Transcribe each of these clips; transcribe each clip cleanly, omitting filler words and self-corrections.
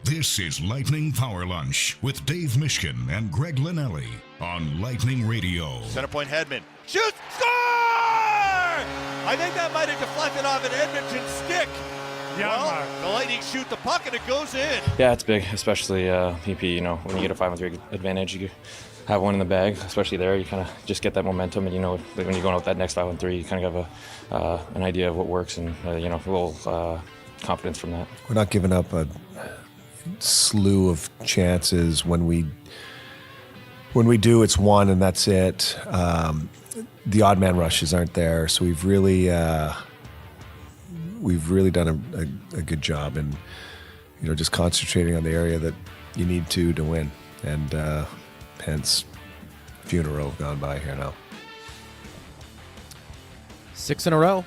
This is Lightning Power Lunch with Dave Mishkin and Greg Linnelli on Lightning Radio. Center point Hedman. Shoots! Score! I think that might have deflected off an Edmonton stick. Yeah, the Lightning shoot the puck and it goes in. Yeah, it's big, especially PP. You know, when you get a 5-on-3 advantage, you have one in the bag, especially there. You kind of just get that momentum, and you know, like when you're going out that next 5-on-3, you kind of have an idea of what works, and you know, a little confidence from that. We're not giving up a slew of chances. When we do, it's one and that's it. The odd man rushes aren't there, so we've really done a good job in, you know, just concentrating on the area that you need to win, and hence few in a row gone by here now. 6 in a row,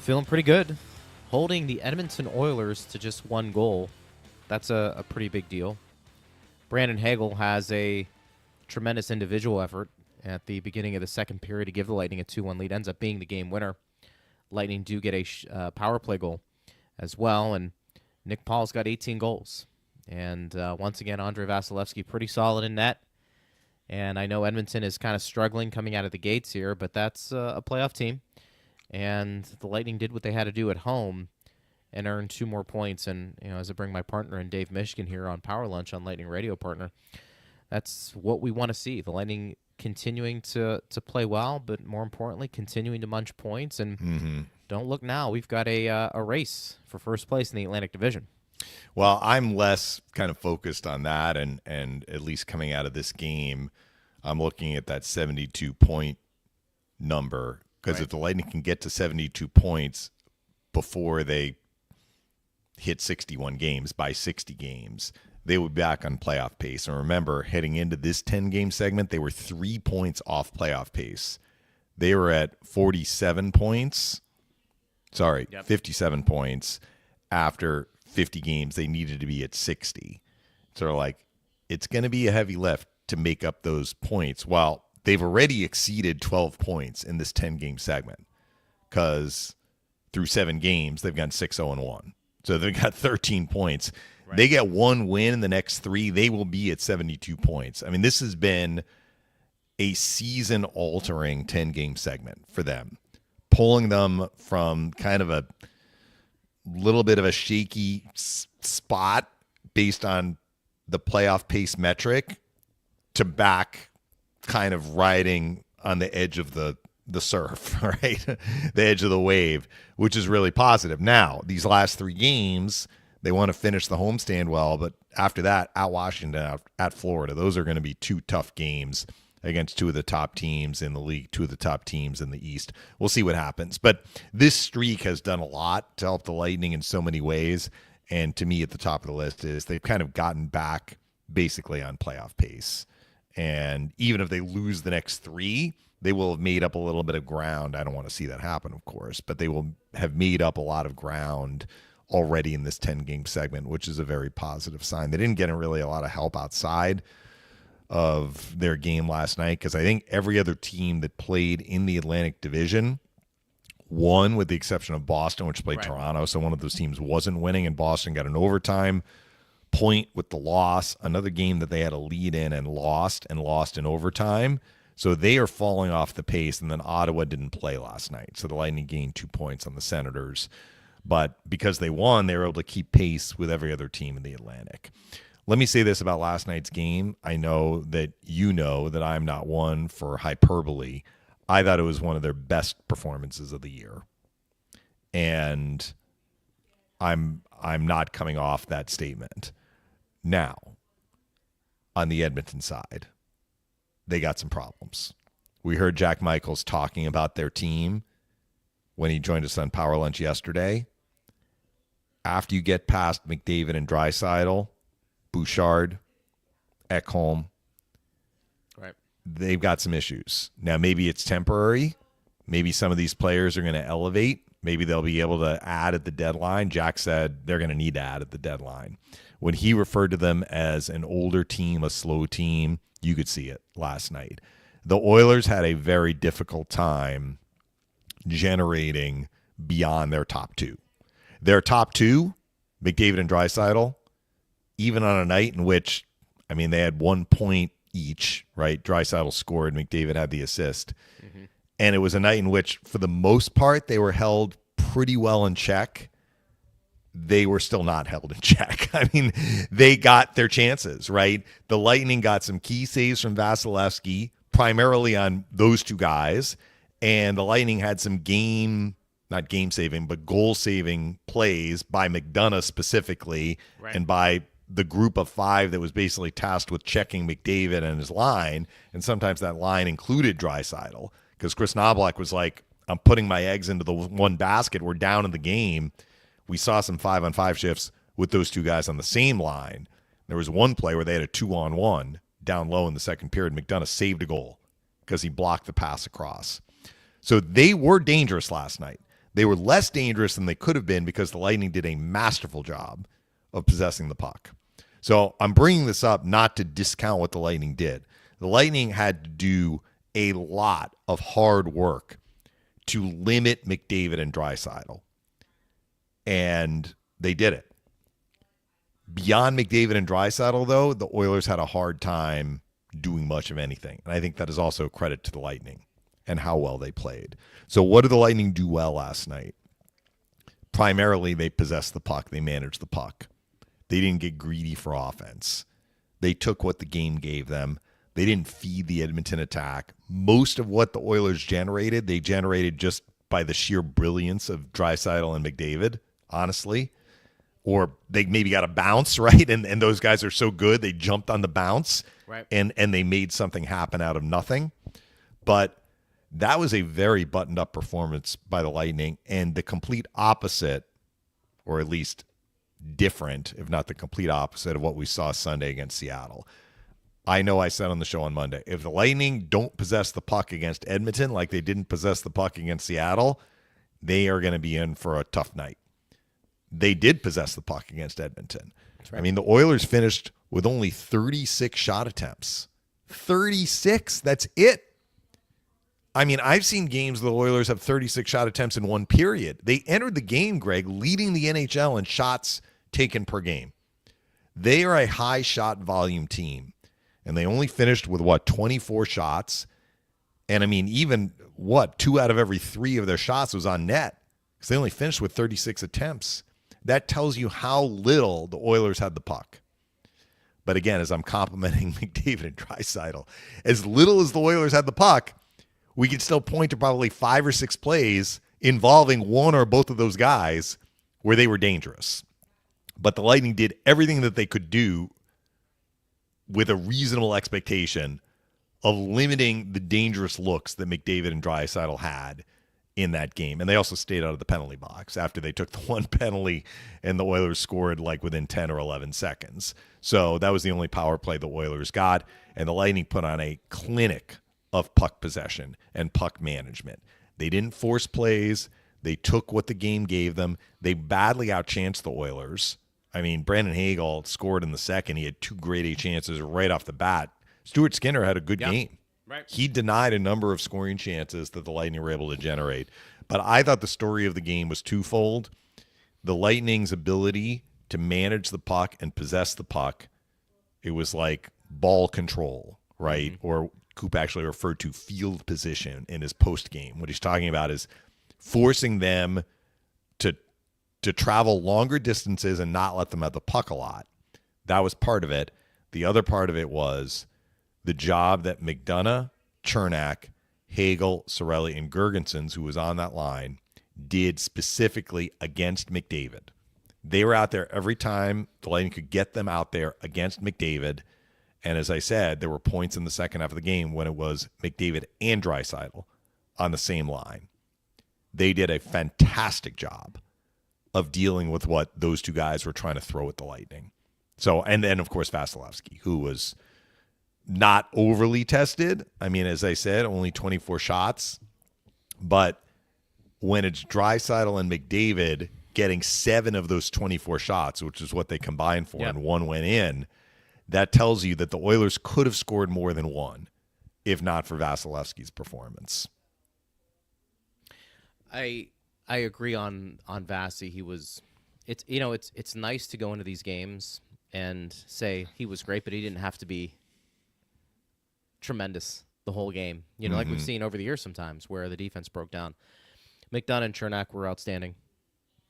feeling pretty good. Holding the Edmonton Oilers to just 1 goal. That's a pretty big deal. Brandon Hagel has a tremendous individual effort at the beginning of the second period to give the Lightning a 2-1 lead. Ends up being the game winner. Lightning do get a power play goal as well, and Nick Paul's got 18 goals. And once again, Andrei Vasilevsky pretty solid in net. And I know Edmonton is kind of struggling coming out of the gates here, but that's a playoff team. And the Lightning did what they had to do at home and earn 2 more points. And, you know, as I bring my partner in Dave Mishkin here on Power Lunch on Lightning Radio Partner, that's what we want to see. The Lightning continuing to play well, but more importantly, continuing to munch points. And don't look now. We've got a race for first place in the Atlantic Division. Well, I'm less kind of focused on that, and at least coming out of this game, I'm looking at that 72-point number, because if the Lightning can get to 72 points before they hit 61 games, by 60 games, they would be back on playoff pace. And remember, heading into this 10-game segment, they were 3 points off playoff pace. They were at 47 points. 57 points after 50 games. They needed to be at 60. So like, it's going to be a heavy lift to make up those points. Well, they've already exceeded 12 points in this 10-game segment, because through 7 games, they've gone 6-0-1. So they've got 13 points. Right. They get 1 win in the next 3, they will be at 72 points. I mean, this has been a season-altering 10-game segment for them, pulling them from kind of a little bit of a shaky spot based on the playoff pace metric to back kind of riding on the edge of the surf, right? The edge of the wave, which is really positive. Now, these last 3 games, they want to finish the homestand well, but after that, at Washington, at Florida, those are going to be 2 tough games against 2 of the top teams in the league, 2 of the top teams in the East. We'll see what happens. But this streak has done a lot to help the Lightning in so many ways. And to me, at the top of the list is they've kind of gotten back basically on playoff pace. And even if they lose the next 3, they will have made up a little bit of ground. I don't want to see that happen, of course, but they will have made up a lot of ground already in this 10-game segment, which is a very positive sign. They didn't get really a lot of help outside of their game last night, because I think every other team that played in the Atlantic Division won, with the exception of Boston, which played Toronto. So one of those teams wasn't winning, and Boston got an overtime point with the loss. Another game that they had a lead in and lost in overtime. So they are falling off the pace, and then Ottawa didn't play last night. So the Lightning gained 2 points on the Senators. But because they won, they were able to keep pace with every other team in the Atlantic. Let me say this about last night's game. I know that you know that I'm not one for hyperbole. I thought it was one of their best performances of the year. And I'm not coming off that statement. Now, on the Edmonton side, they got some problems. We heard Jack Michaels talking about their team when he joined us on Power Lunch yesterday. After you get past McDavid and Draisaitl, Bouchard, Ekholm, right, they've got some issues. Now, maybe it's temporary. Maybe some of these players are going to elevate. Maybe they'll be able to add at the deadline. Jack said they're going to need to add at the deadline. When he referred to them as an older team, a slow team, you could see it last night. The Oilers had a very difficult time generating beyond their top 2. Their top 2, McDavid and Draisaitl, even on a night in which, I mean, they had 1 point each, right? Draisaitl scored, McDavid had the assist. And it was a night in which, for the most part, they were held pretty well in check. They were still not held in check. I mean, they got their chances, right? The Lightning got some key saves from Vasilevsky, primarily on those two guys. And the Lightning had some not game-saving, but goal-saving plays by McDonough specifically, and by the group of five that was basically tasked with checking McDavid and his line. And sometimes that line included Draisaitl, because Chris Knoblauch was like, I'm putting my eggs into the one basket. We're down in the game. We saw some 5-on-5 shifts with those two guys on the same line. There was one play where they had a 2-on-1 down low in the second period. McDonough saved a goal because he blocked the pass across. So they were dangerous last night. They were less dangerous than they could have been because the Lightning did a masterful job of possessing the puck. So I'm bringing this up not to discount what the Lightning did. The Lightning had to do a lot of hard work to limit McDavid and Draisaitl. And they did it. Beyond McDavid and Draisaitl, though, the Oilers had a hard time doing much of anything. And I think that is also a credit to the Lightning and how well they played. So what did the Lightning do well last night? Primarily, they possessed the puck. They managed the puck. They didn't get greedy for offense. They took what the game gave them. They didn't feed the Edmonton attack. Most of what the Oilers generated, they generated just by the sheer brilliance of Draisaitl and McDavid, honestly. Or they maybe got a bounce, right? And those guys are so good, they jumped on the bounce, right, and they made something happen out of nothing. But that was a very buttoned-up performance by the Lightning, and the complete opposite, or at least different, if not the complete opposite of what we saw Sunday against Seattle. I know I said on the show on Monday, if the Lightning don't possess the puck against Edmonton like they didn't possess the puck against Seattle, they are going to be in for a tough night. They did possess the puck against Edmonton. That's right. I mean, the Oilers finished with only 36 shot attempts. 36, that's it. I mean, I've seen games the Oilers have 36 shot attempts in one period. They entered the game, Greg, leading the NHL in shots taken per game. They are a high shot volume team. And they only finished with, 24 shots. And, I mean, even, 2 out of every 3 of their shots was on net. Because they only finished with 36 attempts. That tells you how little the Oilers had the puck. But, again, as I'm complimenting McDavid and Draisaitl, as little as the Oilers had the puck, we could still point to probably 5 or 6 plays involving one or both of those guys where they were dangerous. But the Lightning did everything that they could do with a reasonable expectation of limiting the dangerous looks that McDavid and Draisaitl had in that game. And they also stayed out of the penalty box after they took the one penalty and the Oilers scored like within 10 or 11 seconds. So that was the only power play the Oilers got. And the Lightning put on a clinic of puck possession and puck management. They didn't force plays. They took what the game gave them. They badly outchanced the Oilers. I mean, Brandon Hagel scored in the second. He had 2 grade A chances right off the bat. Stuart Skinner had a good game. Right. He denied a number of scoring chances that the Lightning were able to generate. But I thought the story of the game was twofold. The Lightning's ability to manage the puck and possess the puck. It was like ball control, right? Mm-hmm. Or Coop actually referred to field position in his post game. What he's talking about is forcing them to travel longer distances and not let them have the puck a lot. That was part of it. The other part of it was the job that McDonough, Chernak, Hagel, Sorelli, and Girgensons, who was on that line, did specifically against McDavid. They were out there every time the Lightning could get them out there against McDavid. And as I said, there were points in the second half of the game when it was McDavid and Draisaitl on the same line. They did a fantastic job of dealing with what those two guys were trying to throw at the Lightning. So, and then, of course, Vasilevsky, who was not overly tested. I mean, as I said, only 24 shots. But when it's Draisaitl and McDavid getting 7 of those 24 shots, which is what they combined for, and 1 went in, that tells you that the Oilers could have scored more than 1 if not for Vasilevsky's performance. I agree on Vasi. He was, it's nice to go into these games and say he was great, but he didn't have to be tremendous the whole game. Like we've seen over the years sometimes where the defense broke down. McDonough and Chernak were outstanding.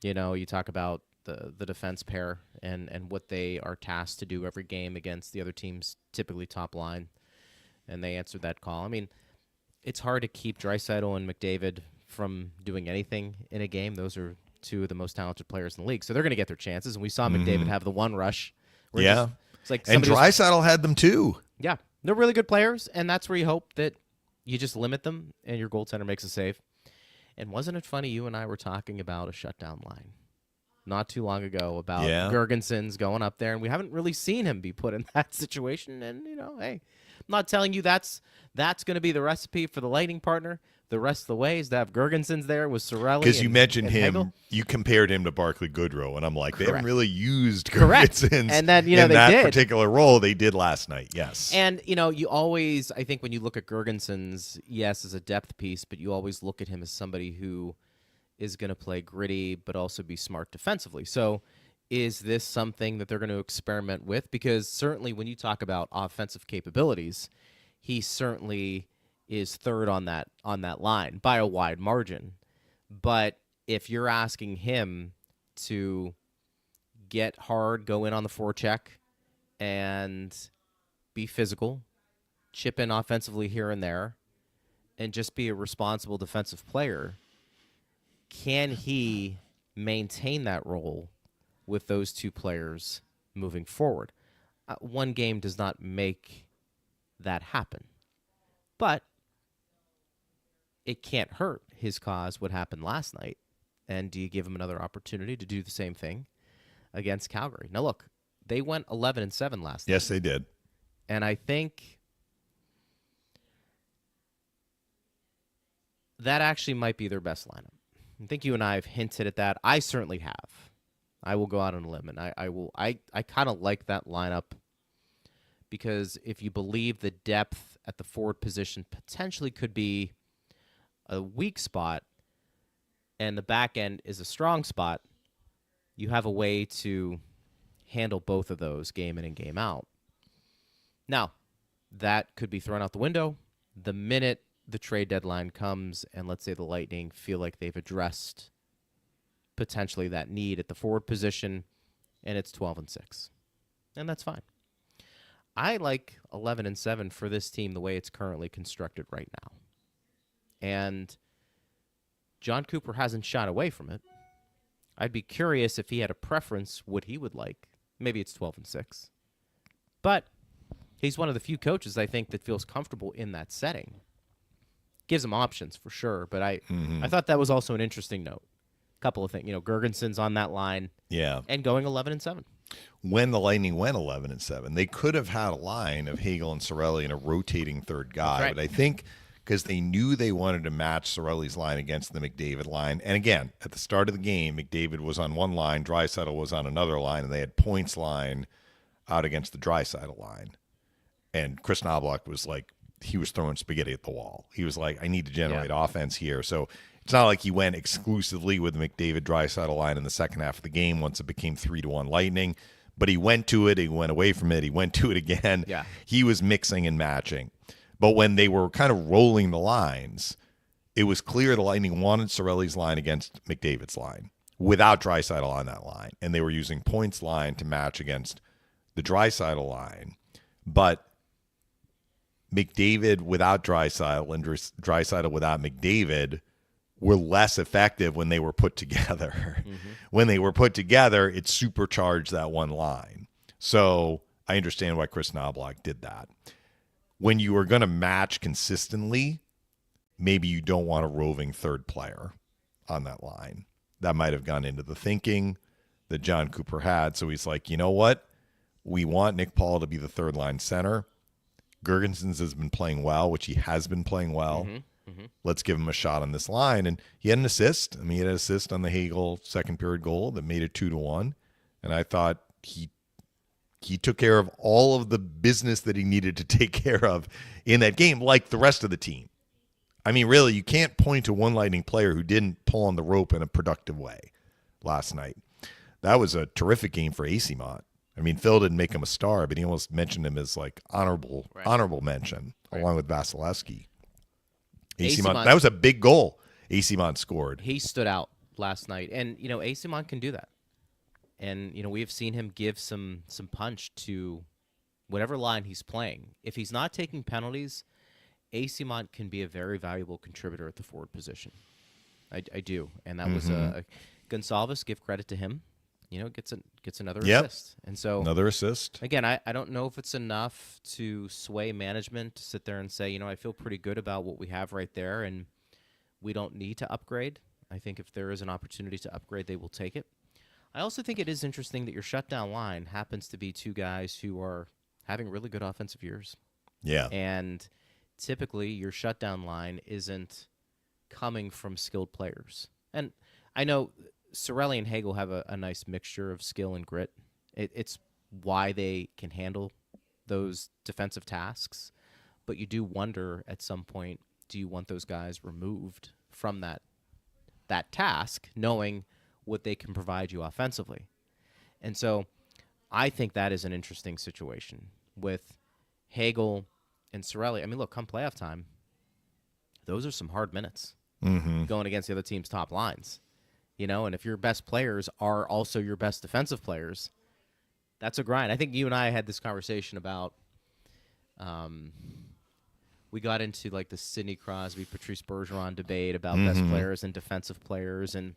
You talk about the defense pair and what they are tasked to do every game against the other team's typically top line, and they answered that call. I mean, it's hard to keep Draisaitl and McDavid from doing anything in a game. Those are two of the most talented players in the league, so they're going to get their chances. And we saw McDavid have the one rush. Yeah, it's like and Draisaitl had them too. Yeah, they're really good players, and that's where you hope that you just limit them and your goaltender makes a save. And wasn't it funny? You and I were talking about a shutdown line not too long ago about Gergensen's going up there, and we haven't really seen him be put in that situation. And, hey, I'm not telling you that's going to be the recipe for the Lightning partner. The rest of the way is to have Gergensen's there with Cirelli. Because you mentioned and him, Hagel. you compared him to Barclay Goodrow, and I'm like, they haven't really used Correct. Gergensen's And then, in they that did. particular role. They did last night, yes. And, you always, I think when you look at Gergensen's, yes, as a depth piece, but you always look at him as somebody who is going to play gritty but also be smart defensively. So is this something that they're going to experiment with? Because certainly when you talk about offensive capabilities, he certainly is third on that line by a wide margin. But if you're asking him to get hard, go in on the forecheck, and be physical, chip in offensively here and there, and just be a responsible defensive player, can he maintain that role with those two players moving forward? One game does not make that happen. But it can't hurt his cause what happened last night. And do you give him another opportunity to do the same thing against Calgary? Now, look, they went 11-7 last night. Yes, they did. And I think that actually might be their best lineup. I think you and I have hinted at that. I certainly have. I will go out on a limb, and I kind of like that lineup because if you believe the depth at the forward position potentially could be a weak spot and the back end is a strong spot, you have a way to handle both of those game in and game out. Now, that could be thrown out the window the minute the trade deadline comes and let's say the Lightning feel like they've addressed potentially that need at the forward position and it's 12-6. And that's fine. I like 11-7 for this team the way it's currently constructed right now. And John Cooper hasn't shied away from it. I'd be curious if he had a preference what he would like. Maybe it's 12-6. But he's one of the few coaches, I think, that feels comfortable in that setting. Gives him options for sure, but I thought that was also an interesting note. A couple of things. Gergensen's on that line. Yeah. And going 11-7. When the Lightning went 11-7, they could have had a line of Hagel and Cirelli and a rotating third guy. Right. But I think because they knew they wanted to match Cirelli's line against the McDavid line. And again, at the start of the game, McDavid was on one line, Draisaitl was on another line, and they had Points line out against the Draisaitl line. And Chris Knoblauch was like, he was throwing spaghetti at the wall. He was like, I need to generate offense here. So it's not like he went exclusively with the McDavid Draisaitl line in the second half of the game once it became 3-1 Lightning. But he went to it. He went away from it. He went to it again. Yeah. He was mixing and matching. But when they were kind of rolling the lines, it was clear the Lightning wanted Cirelli's line against McDavid's line without Draisaitl on that line. And they were using Points line to match against the Draisaitl line. But McDavid without Draisaitl and Draisaitl without McDavid were less effective when they were put together. Mm-hmm. When they were put together, it supercharged that one line. So I understand why Chris Knoblauch did that. When you are going to match consistently, maybe you don't want a roving third player on that line. That might have gone into the thinking that John Cooper had. So he's like, you know what? We want Nick Paul to be the third line center. Gergensen's has been playing well, which he has been playing well. Let's give him a shot on this line. And he had an assist. I mean, he had an assist on the Hagel second period goal that made it 2-1. And I thought he took care of all of the business that he needed to take care of in that game, like the rest of the team. I mean, really, you can't point to one Lightning player who didn't pull on the rope in a productive way last night. That was a terrific game for Asimont. I mean, Phil didn't make him a star, but he almost mentioned him as like honorable mention along with Vasilevsky. Asimon, that was a big goal Asimon scored. He stood out last night, and Asimon can do that. And we have seen him give some punch to whatever line he's playing. If he's not taking penalties, Asimon can be a very valuable contributor at the forward position. I do, and that was Gonçalves. Give credit to him. Gets another assist, and so another assist. Again, I don't know if it's enough to sway management to sit there and say, I feel pretty good about what we have right there, and we don't need to upgrade. I think if there is an opportunity to upgrade, they will take it. I also think it is interesting that your shutdown line happens to be two guys who are having really good offensive years. Yeah. And typically your shutdown line isn't coming from skilled players. And I know Cirelli and Hagel have a nice mixture of skill and grit. It's why they can handle those defensive tasks. But you do wonder at some point, do you want those guys removed from that task, knowing what they can provide you offensively? And so I think that is an interesting situation with Hagel and Cirelli. I mean, look, come playoff time, those are some hard minutes going against the other team's top lines. And if your best players are also your best defensive players, that's a grind. I think you and I had this conversation about we got into like the Sidney Crosby, Patrice Bergeron debate about best players and defensive players. And,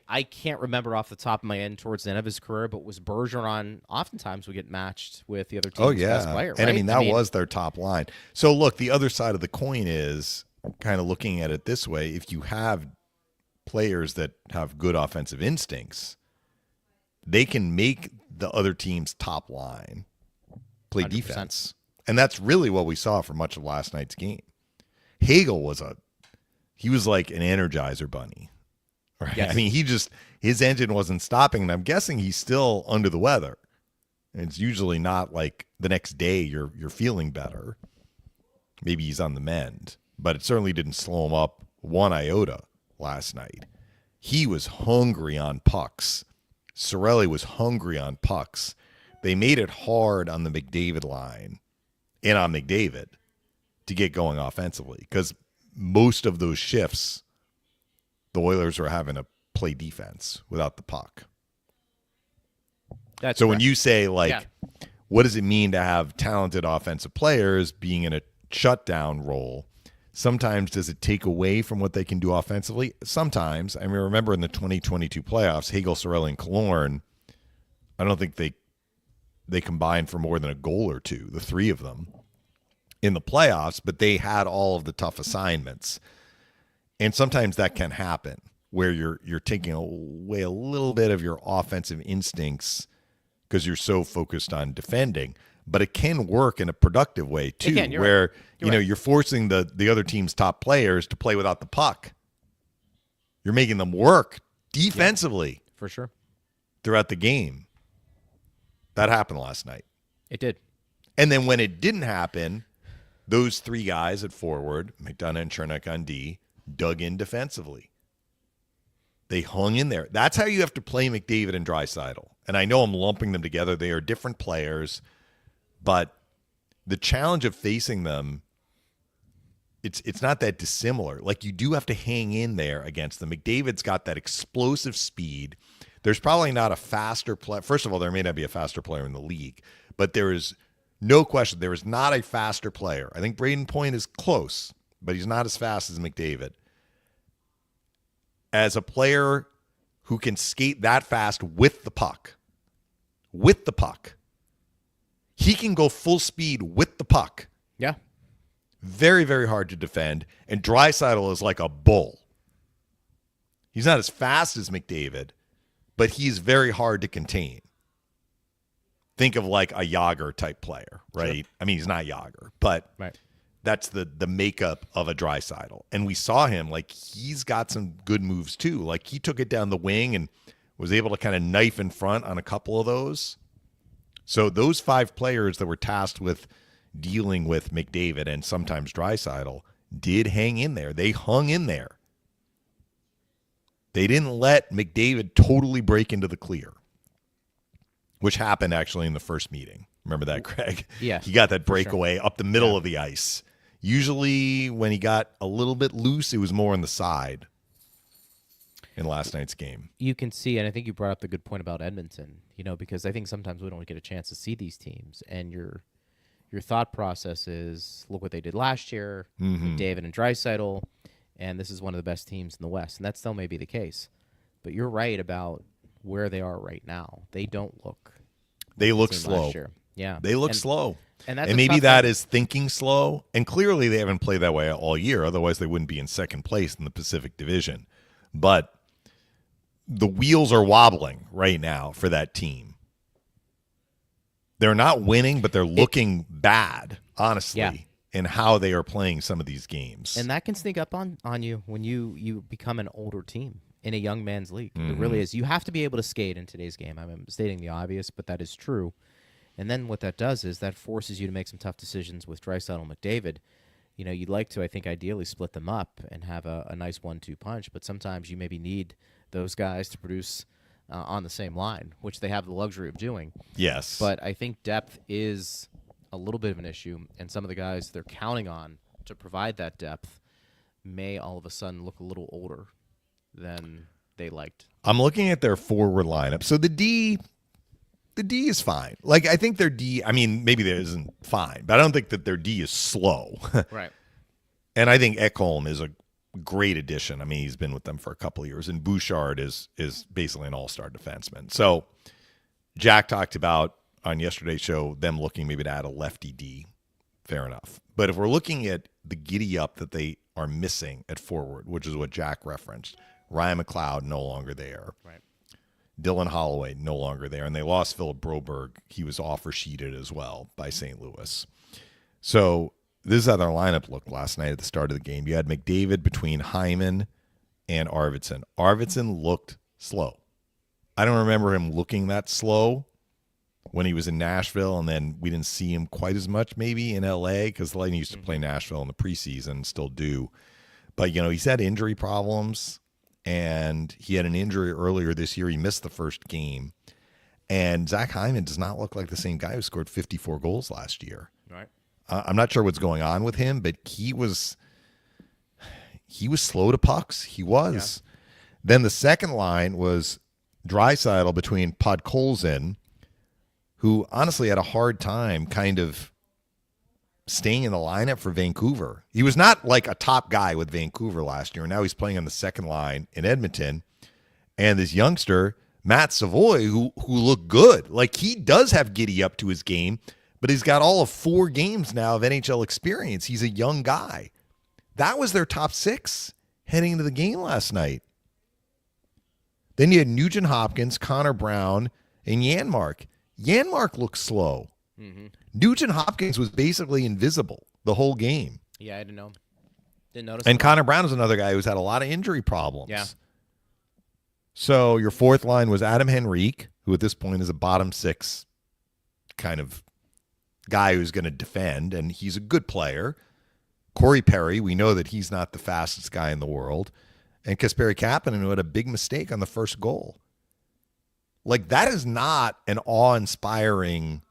I can't remember off the top of my head towards the end of his career, but was Bergeron oftentimes would get matched with the other team's best player, right? And I mean, that was their top line. So look, the other side of the coin is kind of looking at it this way. If you have players that have good offensive instincts, they can make the other team's top line play 100%. Defense. And that's really what we saw for much of last night's game. Hagel was like an Energizer bunny. Right? Yes. I mean, his engine wasn't stopping, and I'm guessing he's still under the weather. And it's usually not like the next day you're feeling better. Maybe he's on the mend, but it certainly didn't slow him up one iota last night. He was hungry on pucks. Cirelli was hungry on pucks. They made it hard on the McDavid line and on McDavid to get going offensively, because most of those shifts, the Oilers were having to play defense without the puck. That's so correct. When you say, what does it mean to have talented offensive players being in a shutdown role? Sometimes does it take away from what they can do offensively? Sometimes. I mean, remember in the 2022 playoffs, Hagel, Cirelli, and Killorn, I don't think they combined for more than a goal or two, the three of them, in the playoffs, but they had all of the tough assignments. And sometimes that can happen where you're taking away a little bit of your offensive instincts because you're so focused on defending. But it can work in a productive way too, where you're forcing the other team's top players to play without the puck. You're making them work defensively for sure throughout the game. That happened last night. It did. And then when it didn't happen, those three guys at forward, McDonough and Chernak on D, dug in defensively. They hung in there. That's how you have to play McDavid and Draisaitl. And I know I'm lumping them together. They are different players. But the challenge of facing them, it's not that dissimilar. Like, you do have to hang in there against them. McDavid's got that explosive speed. There's probably not a faster player. First of all, there may not be a faster player in the league, but there is no question there is not a faster player. I think Braden Point is close, but he's not as fast as McDavid. As a player who can skate that fast with the puck, he can go full speed with the puck. Yeah. Very, very hard to defend. And Draisaitl is like a bull. He's not as fast as McDavid, but he's very hard to contain. Think of like a Yager type player, right? Sure. I mean, he's not Yager, but that's the makeup of a Draisaitl. And we saw him, like, he's got some good moves too. Like, he took it down the wing and was able to kind of knife in front on a couple of those. So those five players that were tasked with dealing with McDavid and sometimes Draisaitl did hang in there. They hung in there. They didn't let McDavid totally break into the clear. which happened actually in the first meeting. Remember that, Craig? Yeah, He got that for breakaway up the middle of the ice. Usually when he got a little bit loose, it was more on the side in last night's game. You can see, and I think you brought up the good point about Edmonton, because I think sometimes we don't get a chance to see these teams, and your thought process is, look what they did last year with David and Draisaitl, and this is one of the best teams in the West, and that still may be the case. But you're right about where they are right now. They don't look. They look the same slow. last year. Yeah, They look slow. and that's And a maybe tough that thing. is thinking slow. And clearly they haven't played that way all year. Otherwise, they wouldn't be in second place in the Pacific Division. But the wheels are wobbling right now for that team. They're not winning, but they're looking bad, honestly, Yeah. in how they are playing some of these games. And that can sneak up on you when you become an older team in a young man's league. It really is. You have to be able to skate in today's game. I'm stating the obvious, but that is true. And then what that does is that forces you to make some tough decisions with Draisaitl and McDavid. You'd like to, I think, ideally split them up and have a nice 1-2 punch, but sometimes you maybe need those guys to produce on the same line, which they have the luxury of doing. Yes. But I think depth is a little bit of an issue, and some of the guys they're counting on to provide that depth may all of a sudden look a little older than they liked. I'm looking at their forward lineup. So the D is fine. Like, I think their D, I mean, maybe there isn't fine, but I don't think that their D is slow. Right. And I think Ekholm is a great addition. I mean, he's been with them for a couple of years, and Bouchard is basically an all-star defenseman. So Jack talked about on yesterday's show them looking maybe to add a lefty D. Fair enough. But if we're looking at the giddy up that they are missing at forward, which is what Jack referenced, Ryan McLeod no longer there. Right. Dylan Holloway no longer there. And they lost Philip Broberg. He was offer sheeted as well by St. Louis. So this is how their lineup looked last night at the start of the game. You had McDavid between Hyman and Arvidsson. Arvidsson looked slow. I don't remember him looking that slow when he was in Nashville, and then we didn't see him quite as much maybe in L.A. because the Lightning used to play Nashville in the preseason, still do. But, he's had injury problems, and he had an injury earlier this year. He missed the first game. And Zach Hyman does not look like the same guy who scored 54 goals last year. Right. I'm not sure what's going on with him, but he was slow to pucks. He was. Yeah. Then the second line was Draisaitl between Podkolzin, who honestly had a hard time kind of staying in the lineup for Vancouver. He was not like a top guy with Vancouver last year. Now he's playing on the second line in Edmonton. And this youngster, Matt Savoy, who looked good. Like, he does have giddy up to his game, but he's got all of 4 games now of NHL experience. He's a young guy. That was their top 6 heading into the game last night. Then you had Nugent Hopkins, Connor Brown, and Janmark. Janmark looked slow. Mm-hmm. Nugent Hopkins was basically invisible the whole game. Yeah, I didn't know. Didn't notice. And Connor Brown is another guy who's had a lot of injury problems. Yeah. So your fourth line was Adam Henrique, who at this point is a bottom 6 kind of guy who's going to defend, and he's a good player. Corey Perry, we know that he's not the fastest guy in the world. And Kasperi Kapanen, who had a big mistake on the first goal. Like, that is not an awe-inspiring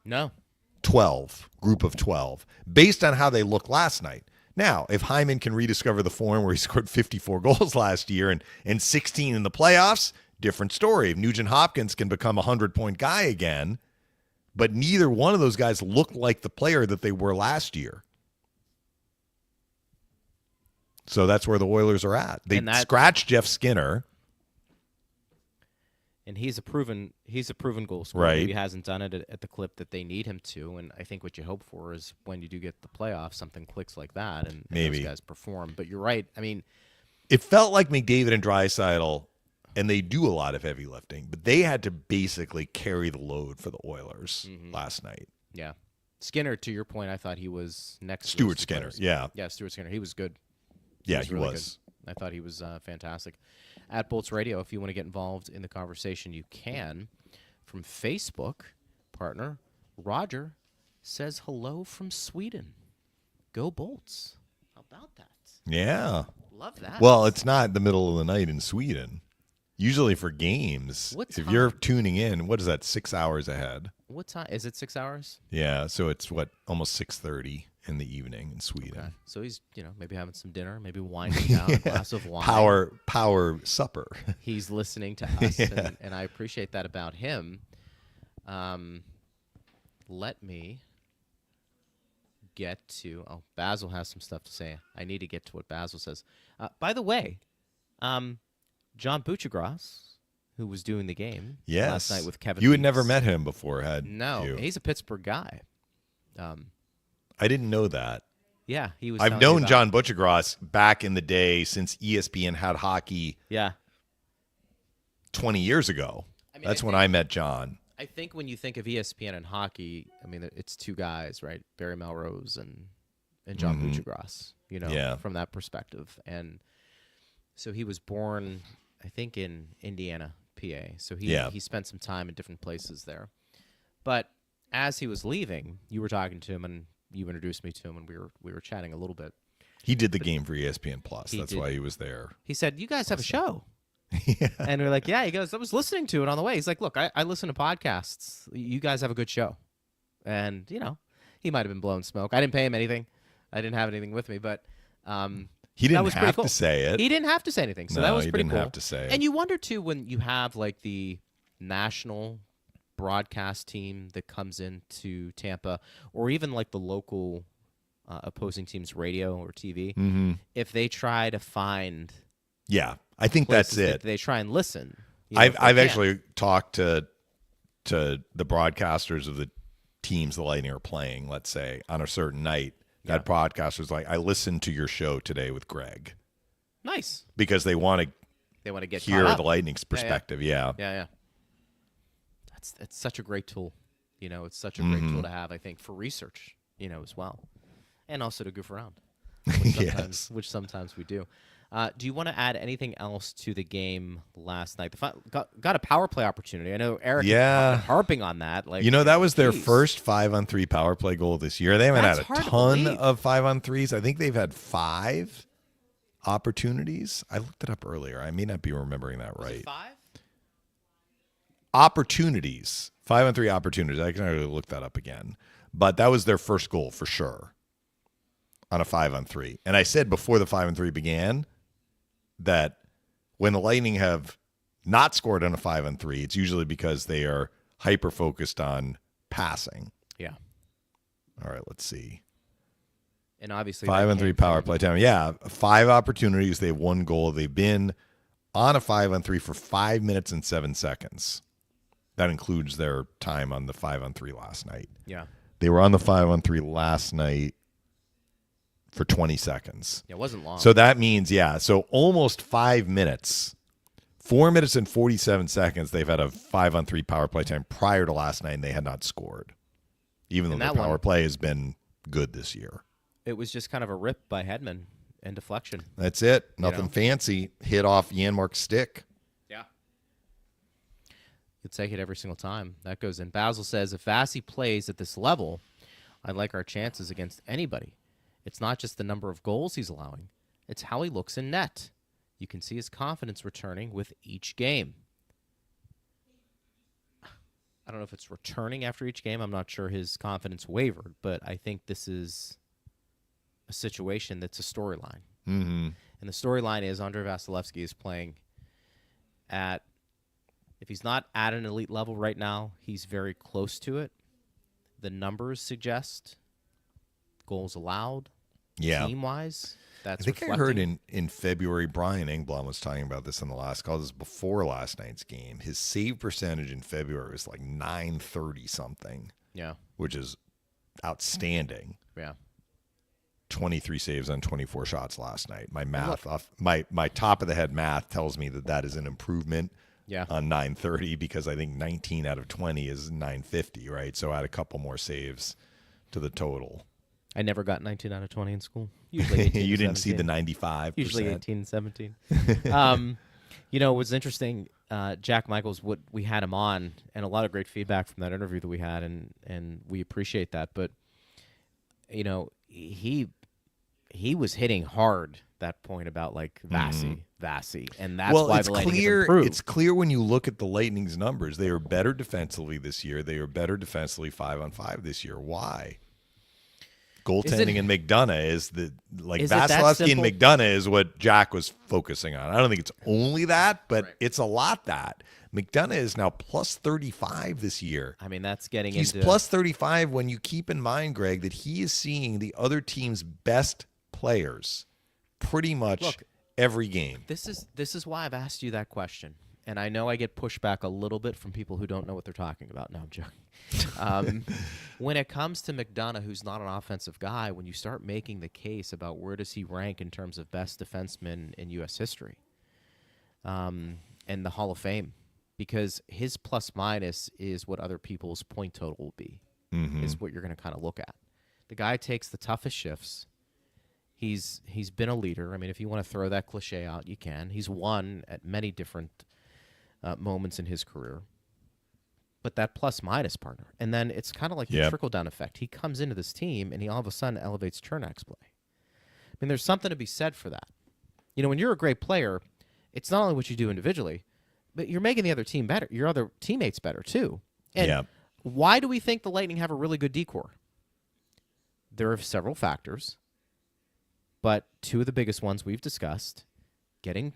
12, group of 12, based on how they looked last night. Now, if Hyman can rediscover the form where he scored 54 goals last year and 16 in the playoffs, different story. If Nugent Hopkins can become a 100-point guy again, but neither one of those guys looked like the player that they were last year. So that's where the Oilers are at. They scratched Jeff Skinner. And he's a proven goal scorer. Right. Maybe he hasn't done it at the clip that they need him to. And I think what you hope for is when you do get the playoffs, something clicks like that, and maybe those guys perform. But you're right. I mean, it felt like McDavid and Draisaitl, and they do a lot of heavy lifting, but they had to basically carry the load for the Oilers last night. Yeah. Skinner, to your point, I thought he was next. Stuart Skinner, yeah. Yeah, Stuart Skinner. He was good. Yeah, he was. Good. I thought he was fantastic. At Bolts Radio, if you want to get involved in the conversation, you can. From Facebook, partner Roger says hello from Sweden. Go Bolts. How about that? Yeah. Love that. Well, it's not the middle of the night in Sweden. Usually for games, What if you're time? tuning in, what is that? 6 hours ahead. What time is it? 6 hours. Yeah, so it's almost 6:30 in the evening in Sweden. Okay. So he's maybe having some dinner, maybe winding down a glass of wine. Power supper. He's listening to us, Yeah. and I appreciate that about him. Let me get to. Oh, Basil has some stuff to say. I need to get to what Basil says. By the way, John Buchagras, who was doing the game Yes. last night with Kevin. You had Weeks. never met him before, had No, you? he's a Pittsburgh guy. I didn't know that. Yeah, he was. I've telling me known about- John Buchagras back in the day since ESPN had hockey Yeah, 20 years ago. I mean, That's I when think- I met John. I think when you think of ESPN and hockey, I mean, it's two guys, right? Barry Melrose and John Buchagras, Yeah. from that perspective. And so he was born, I think, in Indiana, PA. So he spent some time in different places there. But as he was leaving, you were talking to him, and you introduced me to him, and we were chatting a little bit. He did the game for ESPN Plus. He That's did. why he was there. He said, "You guys have a show." And we're like, "Yeah." He goes, "I was listening to it on the way." He's like, "Look, I listen to podcasts. You guys have a good show." And, he might have been blowing smoke. I didn't pay him anything. I didn't have anything with me, but He that didn't was pretty have cool. to say it. He didn't have to say anything. So No, that was he pretty didn't cool. have to say it. And you wonder, too, when you have, like, the national broadcast team that comes into Tampa, or even, like, the local opposing team's radio or TV, if they try to find Yeah, I think that's places that it. they try and listen. I've if they can. actually talked to the broadcasters of the teams the Lightning are playing, let's say, on a certain night. That broadcaster's like, I listened to your show today with Greg. Nice. Because they want to get hear caught up. the Lightning's perspective. Yeah. Yeah. It's such a great tool. It's such a great tool to have, I think, for research, as well. And also to goof around, which sometimes we do. Do you want to add anything else to the game last night? Got a power play opportunity. I know Eric has been harping on that. Like, that was their geez. first 5-on-3 power play goal this year. They haven't That's had hard a to ton believe. of 5-on-3s. I think they've had 5 opportunities. I looked it up earlier. I may not be remembering that Was it right. 5? Opportunities. 5-on-3 opportunities. I can actually look that up again. But that was their first goal for sure on a 5-on-3. And I said before the 5-on-3 began that when the Lightning have not scored on a 5-on-3, it's usually because they are hyper-focused on passing. Yeah. All right, let's see. And obviously 5-on-3 power play time. Yeah, 5 opportunities. They have 1 goal. They've been on a 5-on-3 for 5 minutes and 7 seconds. That includes their time on the 5-on-3 last night. Yeah. They were on the 5-on-3 last night for 20 seconds. It wasn't long. So that means, so almost 5 minutes, 4 minutes and 47 seconds, they've had a 5-on-3 power play time prior to last night, and they had not scored, even though And their that power one- play has been good this year. It was just kind of a rip by Hedman and deflection. That's it. Nothing fancy. Hit off Janmark's stick. Yeah. You'd take it every single time. That goes in. Basil says, if Vasi plays at this level, I like our chances against anybody. It's not just the number of goals he's allowing. It's how he looks in net. You can see his confidence returning with each game. I don't know if it's returning after each game. I'm not sure his confidence wavered, but I think this is a situation that's a storyline. Mm-hmm. And the storyline is Andrei Vasilevsky is playing at, if he's not at an elite level right now, he's very close to it. The numbers suggest goals allowed, team-wise. That's I think reflecting. I heard in February, Brian Engblom was talking about this in the last call. This was before last night's game. His save percentage in February was like 930 something. Yeah. Which is outstanding. Yeah. 23 saves on 24 shots last night. My math, my top of the head math tells me that is an improvement on 930 because I think 19 out of 20 is 950, right? So add a couple more saves to the total. I never got 19 out of 20 in school. Usually 18 You to didn't see 17. the 95%. Usually 18 and 17. It was interesting, Jack Michaels, what we had him on, and a lot of great feedback from that interview that we had, and we appreciate that. But, he was hitting hard that point about, like, Vasi. Vasi, and that's well, why it's the Lightning clear. have improved. It's clear when you look at the Lightning's numbers. They are better defensively this year. They are better defensively 5-on-5 this year. Why? Goaltending and McDonough is Vasilevsky and McDonough is what Jack was focusing on. I don't think it's only that, but it's a lot that. McDonough is now plus 35 this year. I mean, that's getting He's into plus 35 when you keep in mind, Greg, that he is seeing the other team's best players pretty much every game. This is why I've asked you that question. And I know I get pushback a little bit from people who don't know what they're talking about. No, I'm joking. When it comes to McDonough, who's not an offensive guy, when you start making the case about where does he rank in terms of best defenseman in U.S. history and the Hall of Fame, because his plus-minus is what other people's point total will be, is what you're going to kind of look at. The guy takes the toughest shifts. He's been a leader. I mean, if you want to throw that cliche out, you can. He's won at many different moments in his career. But that plus-minus partner. And then it's kind of like the trickle-down effect. He comes into this team, and he all of a sudden elevates Chernak's play. I mean, there's something to be said for that. You know, when you're a great player, it's not only what you do individually, but you're making the other team better, your other teammates better, too. And why do we think the Lightning have a really good decor? There are several factors, but two of the biggest ones we've discussed, getting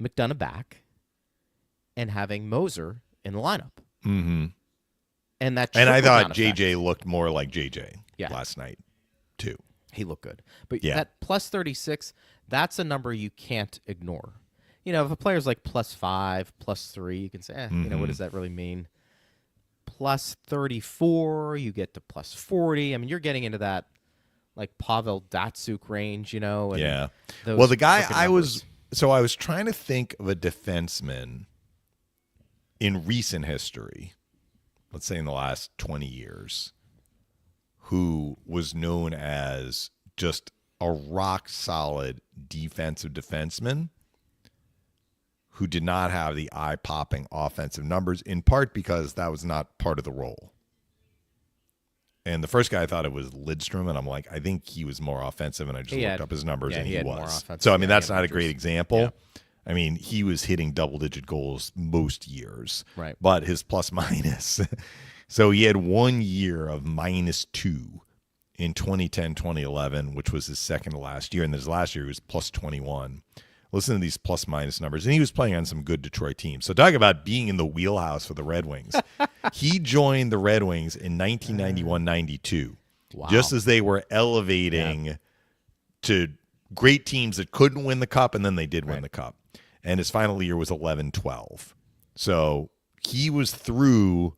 McDonough back and having Moser in the lineup. Mm-hmm. And I thought JJ looked more like JJ last night, too. He looked good. But that plus 36, that's a number you can't ignore. You know, if a player's like plus 5, plus 3, you can say, you know, what does that really mean? Plus 34, you get to plus 40. I mean, you're getting into that like Pavel Datsyuk range, you know. And well, the guy I was trying to think of a defenseman in recent history, let's say in the last 20 years, who was known as just a rock-solid defensive defenseman who did not have the eye-popping offensive numbers, in part because that was not part of the role. And the first guy I thought it was Lidstrom, and I'm like, I think he was more offensive, and I just looked up his numbers, and he was. So, I mean, that's not a great example. Yeah. I mean, he was hitting double-digit goals most years. Right. But his plus-minus. So he had 1 year of -2 in 2010, 2011, which was his second to last year. And his last year, he was plus 21. Listen to these plus-minus numbers. And he was playing on some good Detroit teams. So talk about being in the wheelhouse for the Red Wings. He joined the Red Wings in 1991-92, just as they were elevating to great teams that couldn't win the Cup, and then they did win the Cup. And his final year was 11-12. So he was through,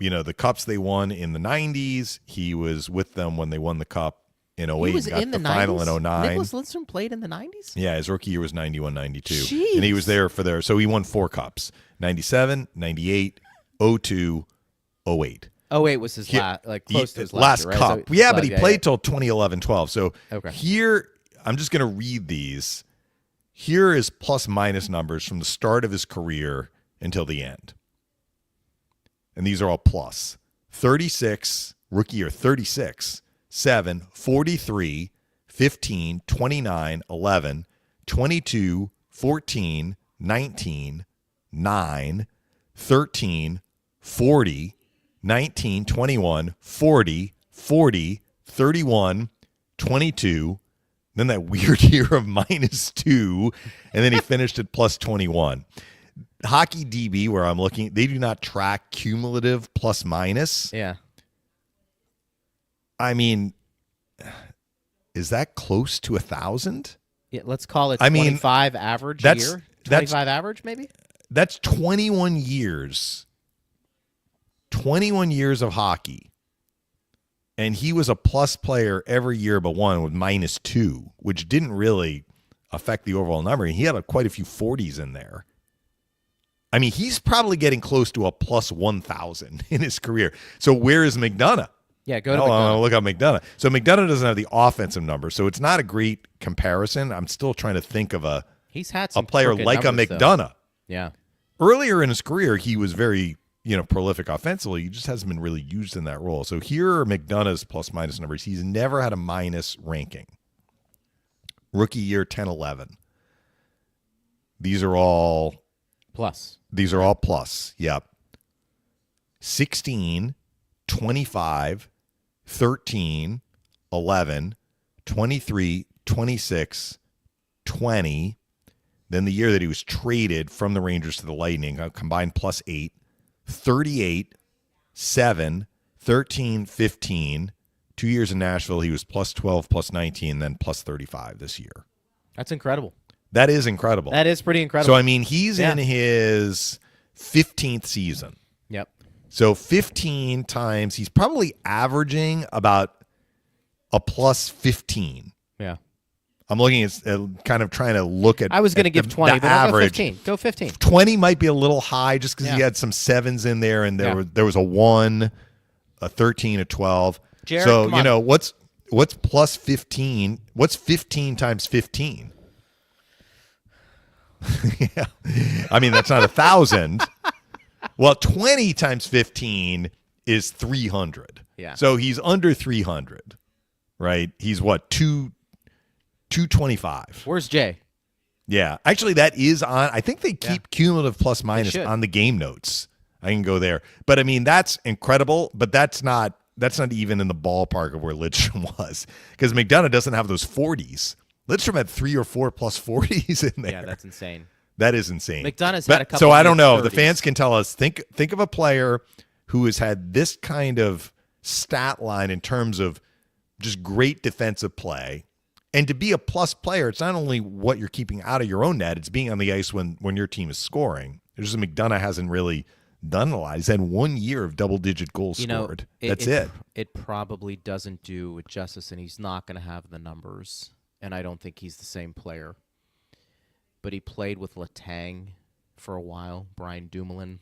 you know, the Cups they won in the 90s. He was with them when they won the Cup in 08. He was got in the 90s? final in 09. Nicholas Lidstrom played in the 90s? Yeah, his rookie year was 91-92. Jeez. And he was there for their, so he won 4 Cups, 97, 98, 02, 08. 08 was his close to his last year, right? Cup. So, yeah, but he played till 2011-12. So Okay. here, I'm just going to read these. Here is plus-minus numbers from the start of his career until the end. And these are all plus. 36, rookie year, 36, 7, 43, 15, 29, 11, 22, 14, 19, 9, 13, 40, 19, 21, 40, 40, 31, 22, then that weird year of -2, and then he finished at plus 21. Hockey DB, where I'm looking, they do not track cumulative plus-minus. Yeah. I mean, is that close to 1,000? Yeah, let's call it 25 average a year. 25 average, maybe? That's 21 years. 21 years of hockey. And he was a plus player every year but one with -2, which didn't really affect the overall number. He had quite a few 40s in there. I mean, he's probably getting close to a plus 1,000 in his career. So where is McDonough? Yeah, go to McDonough. Look up McDonough. So McDonough doesn't have the offensive number, so it's not a great comparison. I'm still trying to think of a player like a McDonough. Though. Yeah. Earlier in his career, he was very prolific offensively. He just hasn't been really used in that role. So here are McDonough's plus-minus numbers. He's never had a minus ranking. Rookie year 10-11. These are all Plus. These are all plus. Yep. 16, 25, 13, 11, 23, 26, 20. Then the year that he was traded from the Rangers to the Lightning, a combined plus 8, 38, 7, 13, 15. 2 years in Nashville, he was plus 12, plus 19, then plus 35 this year. That's incredible. That is incredible. That is pretty incredible. So, I mean, he's in his 15th season. Yep. So 15 times, he's probably averaging about a plus 15. Yeah. I'm looking at kind of trying to look at. I was going to give 20, the but I'll average. go 15. Go 15. 20 might be a little high just because he Yeah. had some sevens in there, and Yeah. there was a 1, a 13, a 12. Jared, so come on. you know what's plus 15? What's 15 times 15? Yeah, I mean that's not 1,000. Well, 20 times 15 is 300. Yeah. So he's under 300, right? He's what 225. Where's Jay? Yeah, actually, that is on. I think they keep cumulative plus minus should. on the game notes. I can go there, but I mean that's incredible. But that's not even in the ballpark of where Lidstrom was, because McDonough doesn't have those 40s. Lidstrom had 3 or 4 plus 40s in there. Yeah, that's insane. That is insane. McDonough's But- had a couple So I of don't know. The 30s. fans can tell us. Think of a player who has had this kind of stat line in terms of just great defensive play. And to be a plus player, it's not only what you're keeping out of your own net, it's being on the ice when your team is scoring. It's just McDonough hasn't really done a lot. He's had 1 year of double-digit goals scored. That's it. It probably doesn't do it justice, and he's not going to have the numbers. And I don't think he's the same player. But he played with Letang for a while. Brian Dumoulin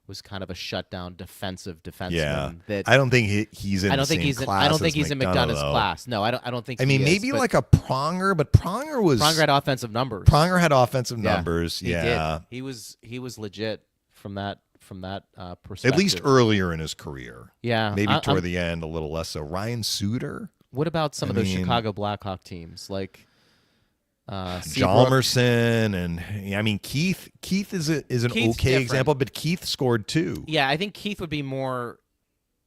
was kind of a shutdown defensive defenseman. Yeah, That I don't think he's in. I don't the think same he's in, class I don't think as he's in McDonough, McDonough's though. class. No, I don't think. I mean, he is, maybe but like a Pronger, but Pronger had offensive numbers. Pronger had offensive Yeah, numbers. He Yeah, did. He was legit from that perspective. at least earlier in his career. Yeah, Maybe I'm- toward the end a little less so. Ryan Suter, What about some I of those mean- Chicago Blackhawk teams like Seabrook? Jalmerson, and I mean Keith. Keith is an Keith's okay different. example, but Keith scored too. Yeah, I think Keith would be more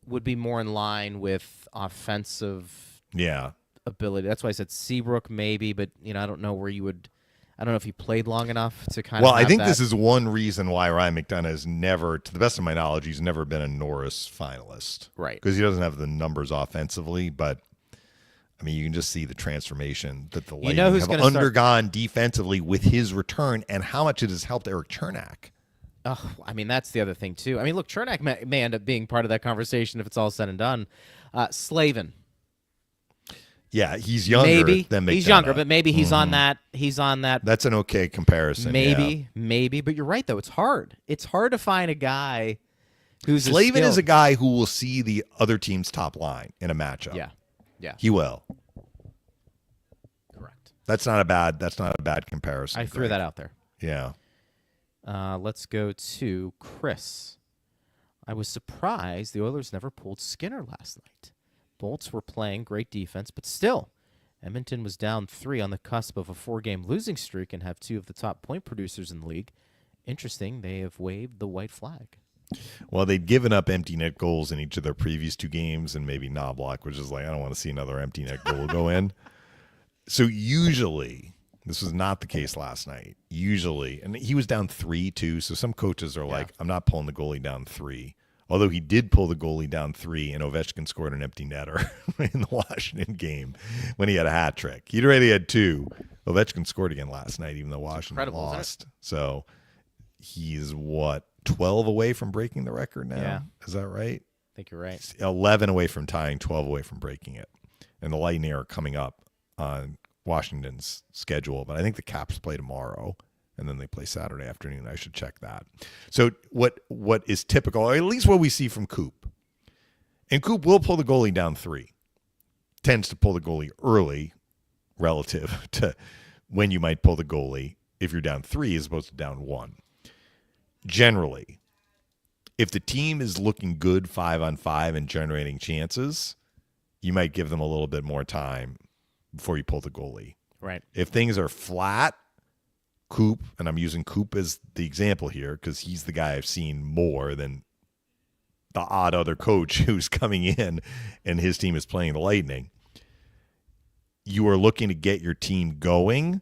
in line with offensive Yeah. ability. That's why I said Seabrook maybe, but I don't know where you would. I don't know if he played long enough to kind Well, of. I think that. this is one reason why Ryan McDonough has never, to the best of my knowledge, he's never been a Norris finalist. Right. Because he doesn't have the numbers offensively, but I mean, you can just see the transformation that the Lightning who's have gonna start- undergone defensively with his return, and how much it has helped Eric Chernak. Oh, I mean, that's the other thing too. I mean, look, Chernak may end up being part of that conversation if it's all said and done. Slavin, Yeah, he's younger maybe than McDonough. he's younger, but maybe he's on that. He's on that. That's an okay comparison. yeah. Maybe. But you're right though. It's hard. It's hard to find a guy who's Slavin is a skilled. guy who will see the other team's top line in a matchup. Yeah. He will. Correct. That's not a bad comparison. I threw that out there. Yeah. Let's go to Chris. I was surprised the Oilers never pulled Skinner last night. Bolts were playing great defense, but still, Edmonton was down 3 on the cusp of a 4-game losing streak and have 2 of the top point producers in the league. Interesting, they have waved the white flag. Well, they'd given up empty net goals in each of their previous 2 games, and maybe Knobloch was just like, I don't want to see another empty net goal go in. So usually, this was not the case last night. Usually, and he was down 3 too. So some coaches are like, I'm not pulling the goalie down 3. Although he did pull the goalie down 3, and Ovechkin scored an empty netter in the Washington game when he had a hat trick. He'd already had 2. Ovechkin scored again last night, even though Washington Incredible, isn't it? lost. So he's 12 away from breaking the record now? Yeah. Is that right? I think you're right. 11 away from tying, 12 away from breaking it. And the Lightning are coming up on Washington's schedule, but I think the Caps play tomorrow, and then they play Saturday afternoon. I should check that. So what is typical, or at least what we see from Coop, and Coop will pull the goalie down 3, tends to pull the goalie early relative to when you might pull the goalie if you're down 3 as opposed to down 1. Generally, if the team is looking good 5-on-5 and generating chances, you might give them a little bit more time before you pull the goalie. Right. If things are flat, Coop, and I'm using Coop as the example here because he's the guy I've seen more than the odd other coach who's coming in and his team is playing the Lightning. You are looking to get your team going,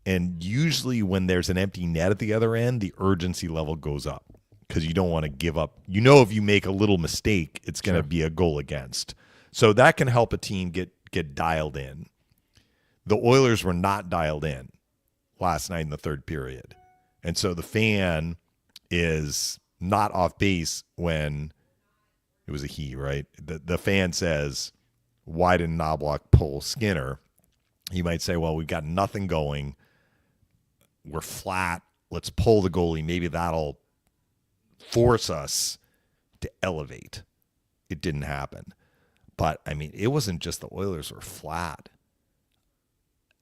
and usually when there's an empty net at the other end, the urgency level goes up because you don't want to give up. You know, if you make a little mistake, it's going to be a goal against. So that can help a team get dialed in. The Oilers were not dialed in last night in the third period. And so the fan is not off base when it was a he, right? The fan says, why didn't Knobloch pull Skinner? You might say, well, we've got nothing going. We're flat. Let's pull the goalie. Maybe that'll force us to elevate. It didn't happen. But, I mean, it wasn't just the Oilers were flat.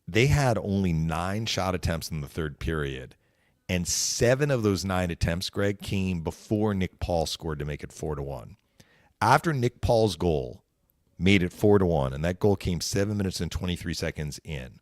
They had only 9 shot attempts in the third period, and 7 of those 9 attempts, Greg, came before Nick Paul scored to make it 4-1. After Nick Paul's goal made it 4-1, and that goal came 7 minutes and 23 seconds in,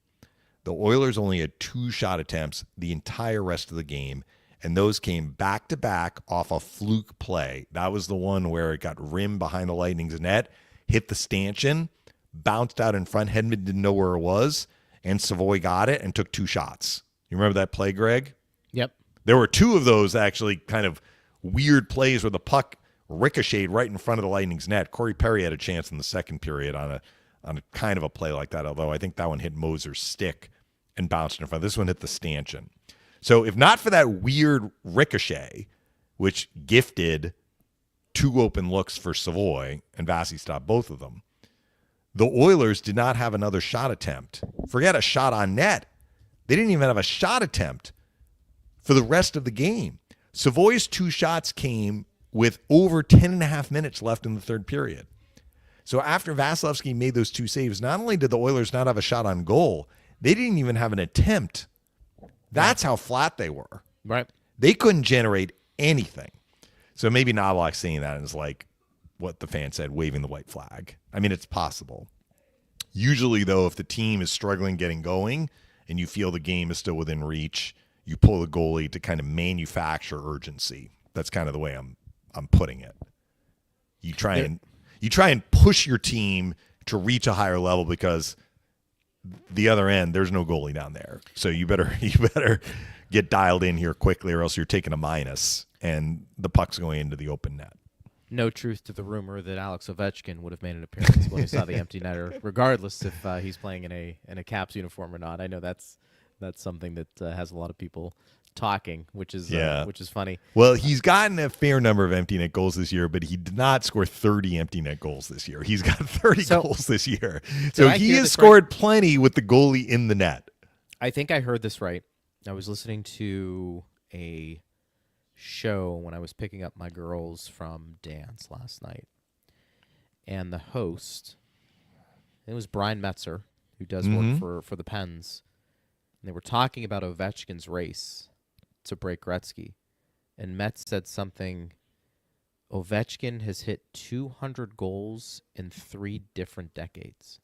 the Oilers only had 2 shot attempts the entire rest of the game, and those came back-to-back off a fluke play. That was the one where it got rimmed behind the Lightning's net, hit the stanchion, bounced out in front. Hedman didn't know where it was, and Savoy got it and took 2 shots. You remember that play, Greg? Yep. There were 2 of those actually kind of weird plays where the puck ricocheted right in front of the Lightning's net. Corey Perry had a chance in the second period on a kind of a play like that, although I think that one hit Moser's stick and bounced in front. This one hit the stanchion. So if not for that weird ricochet, which gifted 2 open looks for Savoy, and Vasi stopped both of them, the Oilers did not have another shot attempt. Forget a shot on net. They didn't even have a shot attempt for the rest of the game. Savoy's 2 shots came with over 10.5 minutes left in the third period. So after Vasilevsky made those 2 saves, not only did the Oilers not have a shot on goal, they didn't even have an attempt. That's how flat they were. Right. They couldn't generate anything. So maybe Knobloch saying that is like what the fan said, waving the white flag. I mean, it's possible. Usually, though, if the team is struggling getting going and you feel the game is still within reach, you pull the goalie to kind of manufacture urgency. That's kind of the way I'm putting it. You try and push your team to reach a higher level because the other end, there's no goalie down there. So you better get dialed in here quickly, or else you're taking a minus and the puck's going into the open net. No truth to the rumor that Alex Ovechkin would have made an appearance when he saw the empty netter, regardless if he's playing in a Caps uniform or not. I know that's something that has a lot of people talking, which is funny. Well, he's gotten a fair number of empty net goals this year, but he did not score 30 empty net goals this year. He's got 30 goals this year. So he has scored plenty with the goalie in the net. I think I heard this right. I was listening to a show when I was picking up my girls from dance last night. And the host, it was Brian Metzer, who does work for the Pens. And they were talking about Ovechkin's race to break Gretzky. And Metz said something, Ovechkin has hit 200 goals in 3 different decades.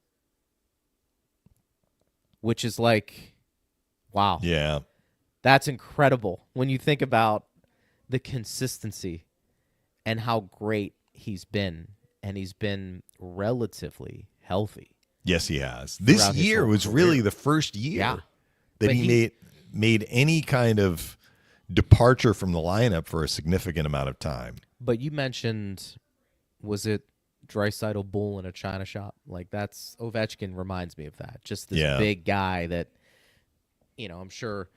Which is like, wow. Yeah. That's incredible when you think about the consistency and how great he's been. And he's been relatively healthy. Yes, he has. This year was really the first year that he made any kind of departure from the lineup for a significant amount of time. But you mentioned, was it Draisaitl bull in a china shop? Like that's Ovechkin reminds me of that. Just this big guy that, I'm sure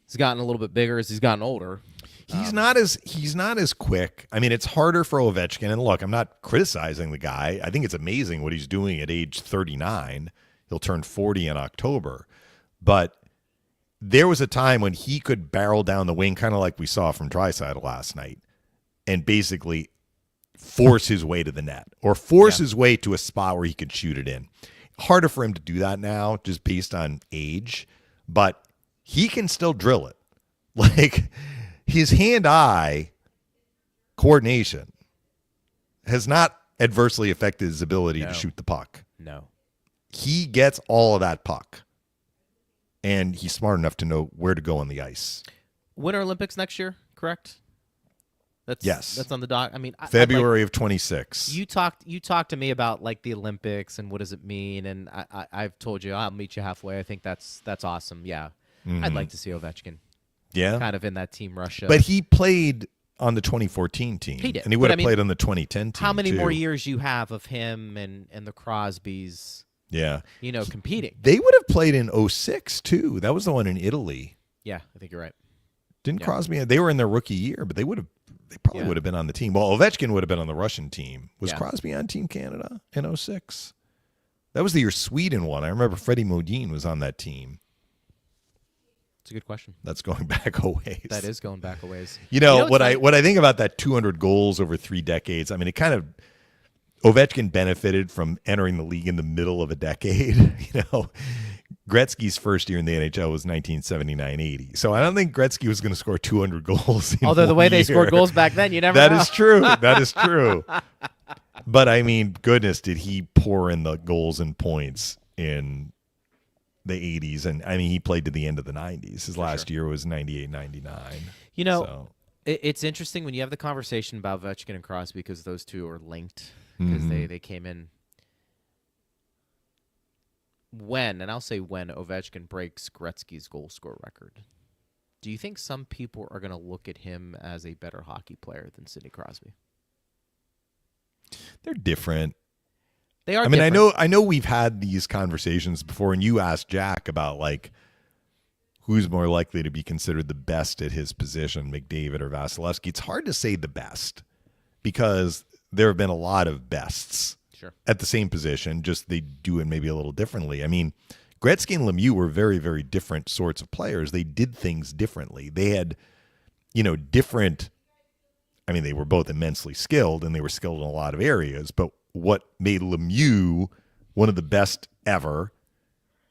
he's gotten a little bit bigger as he's gotten older. He's not as quick. I mean, it's harder for Ovechkin. And look, I'm not criticizing the guy. I think it's amazing what he's doing at age 39. He'll turn 40 in October. But there was a time when he could barrel down the wing, kind of like we saw from Draisaitl last night, and basically force his way to the net or force his way to a spot where he could shoot it in. Harder for him to do that now, just based on age, but he can still drill it. Like his hand-eye coordination has not adversely affected his ability to shoot the puck. No. He gets all of that puck. and he's smart enough to know where to go on the ice. Winter Olympics next year, correct? Yes. That's on the dock. I mean, February of 26. You talked to me about like the Olympics and what does it mean, and I've told you I'll meet you halfway. I think that's awesome. Yeah, I'd like to see Ovechkin. Yeah, kind of in that Team Russia. But he played on the 2014 team. He did, and he would have played on the 2010 team. How many too. more years you have of him and the Crosbys? Yeah, competing. They would have played in 06 too. That was the one in Italy. Yeah, I think you're right. Didn't Crosby? They were in their rookie year, but they probably would have been on the team. Well, Ovechkin would have been on the Russian team. Was Crosby on Team Canada in 06? That was the year Sweden won. I remember Freddie Modin was on that team. It's a good question. That's going back a ways. That is going back a ways. What I think about that 200 goals over 3 decades, I mean, it kind of Ovechkin benefited from entering the league in the middle of a decade. Gretzky's first year in the NHL was 1979-80. So I don't think Gretzky was going to score 200 goals in Although the way they scored goals back then, you never know. That is true. That is true. But, I mean, goodness, did he pour in the goals and points in the 80s. And, I mean, he played to the end of the 90s. His last year was 98-99. It's interesting when you have the conversation about Ovechkin and Crosby because those two are linked because they came in. When Ovechkin breaks Gretzky's goal score record, do you think some people are going to look at him as a better hockey player than Sidney Crosby? They're different. They are. I mean, different. I know we've had these conversations before, and you asked Jack about like who's more likely to be considered the best at his position, McDavid or Vasilevsky. It's hard to say the best because there have been a lot of bests. Sure. At the same position, just they do it maybe a little differently. I mean, Gretzky and Lemieux were very, very different sorts of players. They did things differently. They had, different. I mean, they were both immensely skilled, and they were skilled in a lot of areas. But what made Lemieux one of the best ever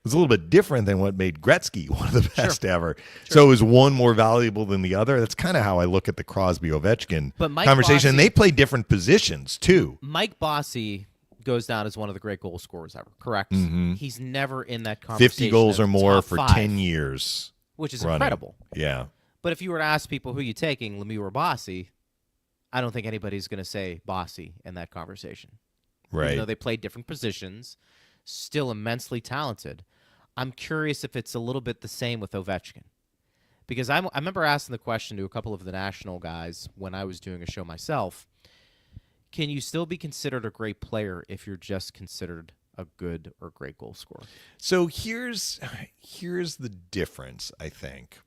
was a little bit different than what made Gretzky one of the best ever. Sure. So is one more valuable than the other? That's kind of how I look at the Crosby-Ovechkin conversation. And they play different positions, too. Mike Bossy goes down as one of the great goal scorers ever, correct? Mm-hmm. He's never in that conversation. 50 goals or more for 5, 10 years. Which is running. Incredible. Yeah. But if you were to ask people who you taking, Lemieux or Bossy, I don't think anybody's going to say Bossy in that conversation. Right. Even though they play different positions, still immensely talented. I'm curious if it's a little bit the same with Ovechkin. Because I remember asking the question to a couple of the national guys when I was doing a show myself. Can you still be considered a great player if you're just considered a good or great goal scorer? So here's the difference, I think.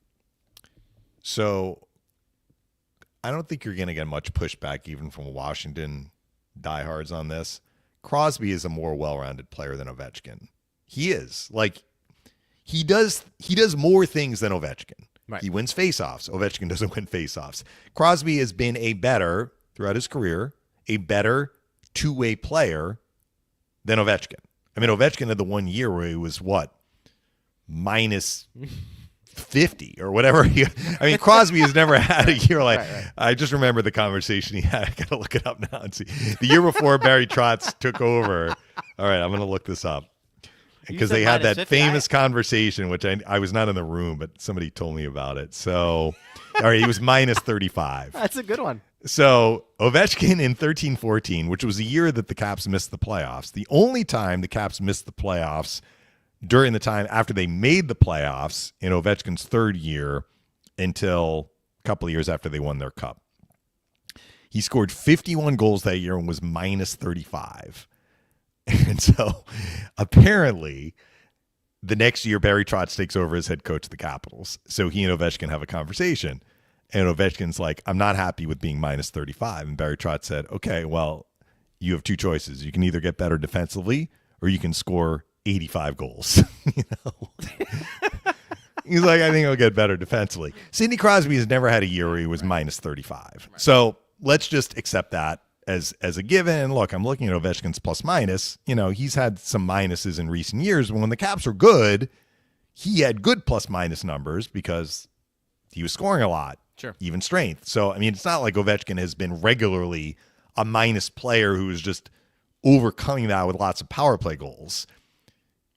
So I don't think you're going to get much pushback even from Washington diehards on this. Crosby is a more well-rounded player than Ovechkin. He is. Like he does more things than Ovechkin. Right. He wins faceoffs. Ovechkin doesn't win faceoffs. Crosby has been throughout his career, a better two-way player than Ovechkin. I mean, Ovechkin had the 1 year where he was minus 50 or whatever. I mean, Crosby has never had a year like. Right. I just remember the conversation he had. I got to look it up now and see. The year before Barry Trotz took over. All right, I'm going to look this up. Because they had that 50, famous conversation, which I was not in the room, but somebody told me about it. So, all right, he was minus 35. That's a good one. So Ovechkin in 13-14, which was the year that the Caps missed the playoffs, the only time the Caps missed the playoffs during the time after they made the playoffs in Ovechkin's third year until a couple of years after they won their cup. He scored 51 goals that year and was minus 35. And so apparently the next year Barry Trotz takes over as head coach of the Capitals. So he and Ovechkin have a conversation. And Ovechkin's like, I'm not happy with being minus 35. And Barry Trotz said, okay, well, you have two choices. You can either get better defensively or you can score 85 goals. He's like, I think I'll get better defensively. Sidney Crosby has never had a year where he was minus 35. Right. So let's just accept that as a given. And look, I'm looking at Ovechkin's plus minus. He's had some minuses in recent years. But when the Caps were good, he had good plus minus numbers because he was scoring a lot. Sure. Even strength. So, I mean, it's not like Ovechkin has been regularly a minus player who is just overcoming that with lots of power play goals.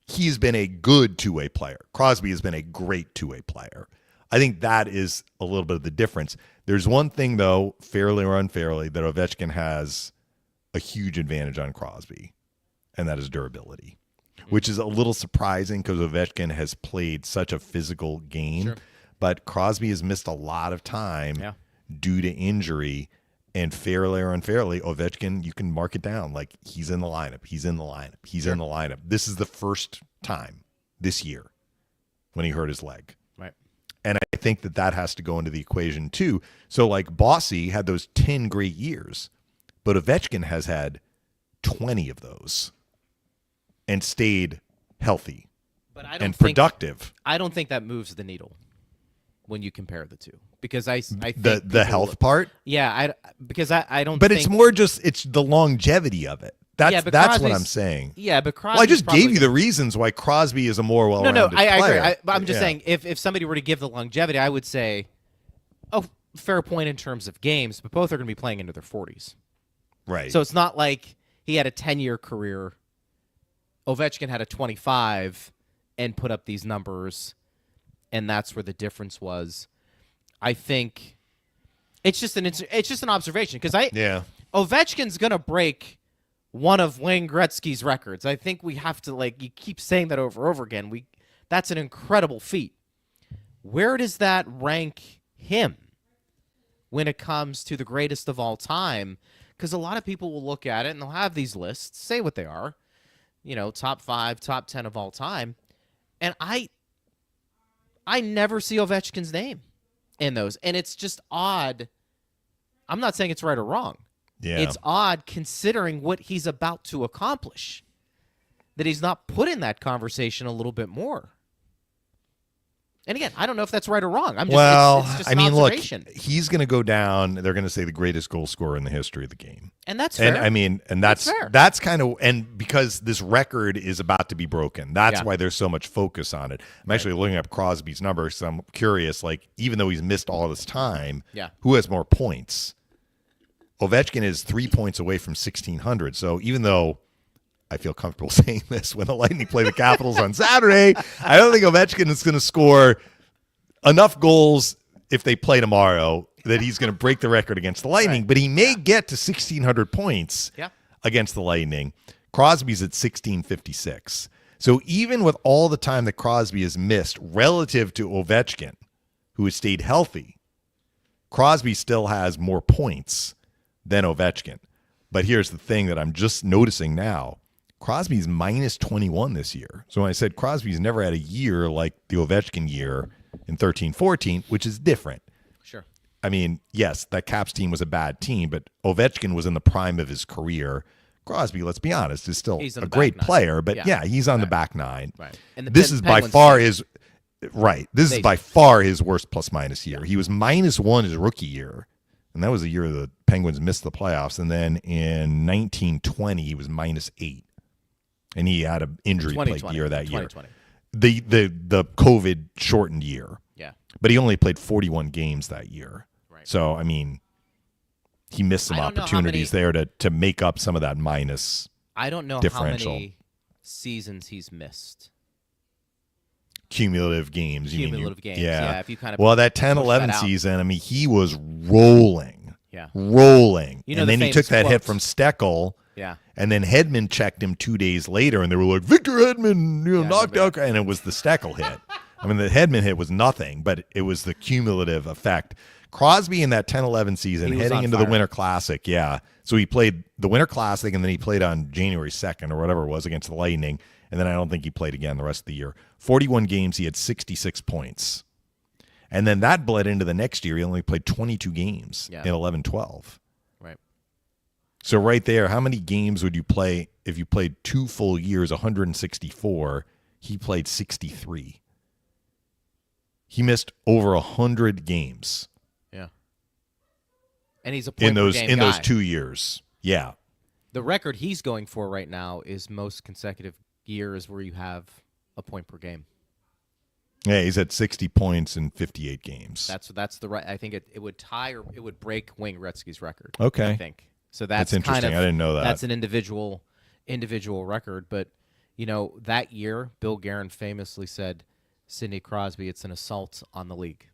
he's been a good two-way player. Crosby has been a great two-way player. I think that is a little bit of the difference. There's one thing, though, fairly or unfairly, that Ovechkin has a huge advantage on Crosby, and that is durability, which is a little surprising because Ovechkin has played such a physical game. Sure. But Crosby has missed a lot of time due to injury, and fairly or unfairly, Ovechkin, you can mark it down. Like, he's in the lineup. He's in the lineup. He's in the lineup. This is the first time this year when he hurt his leg. Right. And I think that has to go into the equation, too. So, like, Bossy had those 10 great years, but Ovechkin has had 20 of those and stayed healthy and productive. I don't think that moves the needle when you compare the two, because I think the health part. Yeah, because I don't. But think, it's more just it's the longevity of it. That's what I'm saying. Yeah, but Crosby. Well, I just gave you the reasons why Crosby is a more well-rounded player. I agree. I'm just saying if somebody were to give the longevity, I would say, fair point in terms of games, but both are going to be playing into their 40s. Right. So it's not like he had a 10-year career. Ovechkin had a 25 and put up these numbers, and that's where the difference was. I think it's just an observation because Ovechkin's gonna break one of Wayne Gretzky's records. I think we have to you keep saying that over and over again. That's an incredible feat. Where does that rank him when it comes to the greatest of all time? Because a lot of people will look at it and they'll have these lists, say what they are, top 5, top 10 of all time, and I never see Ovechkin's name in those. And it's just odd. I'm not saying it's right or wrong. Yeah. It's odd considering what he's about to accomplish that he's not put in that conversation a little bit more. And again, I don't know if that's right or wrong. It's just an observation. Look, he's going to go down. They're going to say the greatest goal scorer in the history of the game. And that's fair. And that's kind of, and because this record is about to be broken, that's why there's so much focus on it. I'm actually looking up Crosby's numbers, so I'm curious, even though he's missed all this time, who has more points? Ovechkin is 3 points away from 1,600. So even though I feel comfortable saying this when the Lightning play the Capitals on Saturday, I don't think Ovechkin is going to score enough goals if they play tomorrow that he's going to break the record against the Lightning, but he may get to 1,600 points against the Lightning. Crosby's at 1,656. So even with all the time that Crosby has missed relative to Ovechkin, who has stayed healthy, Crosby still has more points than Ovechkin. But here's the thing that I'm just noticing now. Crosby's minus 21 this year. So when I said Crosby's never had a year like the Ovechkin year in 13-14, which is different. Sure. I mean, yes, that Caps team was a bad team, but Ovechkin was in the prime of his career. Crosby, let's be honest, is still a great player, but he's on the back nine. Right. And this is by far his This is by far his worst plus-minus year. He was -1 his rookie year, and that was the year the Penguins missed the playoffs. And then in 1920, he was -8. And he had an injury plagued year that year. The COVID shortened year. Yeah. But he only played 41 games that year. Right. So I mean, he missed some opportunities there to make up some of that minus. I don't know differential. how many seasons he's missed. Cumulative games. Cumulative games. Yeah. If you kind of that 10-11 season, I mean, he was rolling. Yeah. Rolling. And then he took that quote. hit from Steckel. Yeah. And then Hedman checked him 2 days later, and they were like, Victor Hedman, knocked out. And it was the Steckel hit. I mean, the Hedman hit was nothing, but it was the cumulative effect. Crosby in that 10-11 season, heading into the Winter Classic, So he played the Winter Classic, and then he played on January 2nd or whatever it was against the Lightning. And then I don't think he played again the rest of the year. 41 games, he had 66 points. And then that bled into the next year. He only played 22 games in 11-12. Right. So right there, how many games would you play if you played 2 full years, 164? He played 63. He missed over 100 games. Yeah. And he's a point in those 2 years. Yeah. The record he's going for right now is most consecutive years where you have a point per game. Yeah, he's at 60 points in 58 games. That's the right. I think it would tie or it would break Wayne Gretzky's record. Okay. I think so. That's interesting. Kind of, I didn't know that. That's an individual record, but that year, Bill Guerin famously said, Sidney Crosby, it's an assault on the league.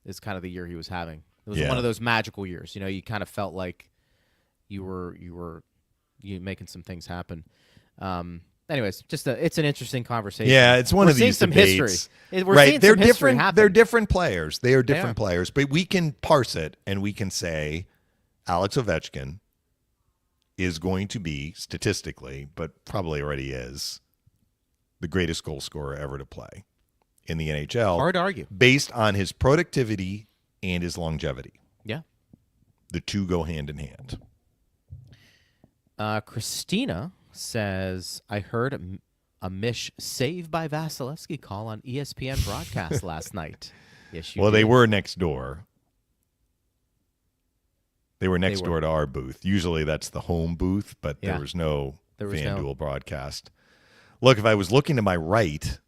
Is kind of the year he was having. It was one of those magical years. You kind of felt like you were making some things happen. Anyways, it's an interesting conversation. Yeah, it's one of these some debates. History. We're right? seeing They're some history different. happen. They're different players. They are different players, but we can parse it and we can say Alex Ovechkin is going to be statistically, but probably already is, the greatest goal scorer ever to play in the NHL. Hard to argue. Based on his productivity and his longevity. Yeah. The two go hand in hand. Christina says, I heard a Mish save by Vasilevsky call on ESPN broadcast last night. Yes, you did. They were next door. They were next door to our booth. Usually that's the home booth, but there was no FanDuel broadcast. Look, if I was looking to my right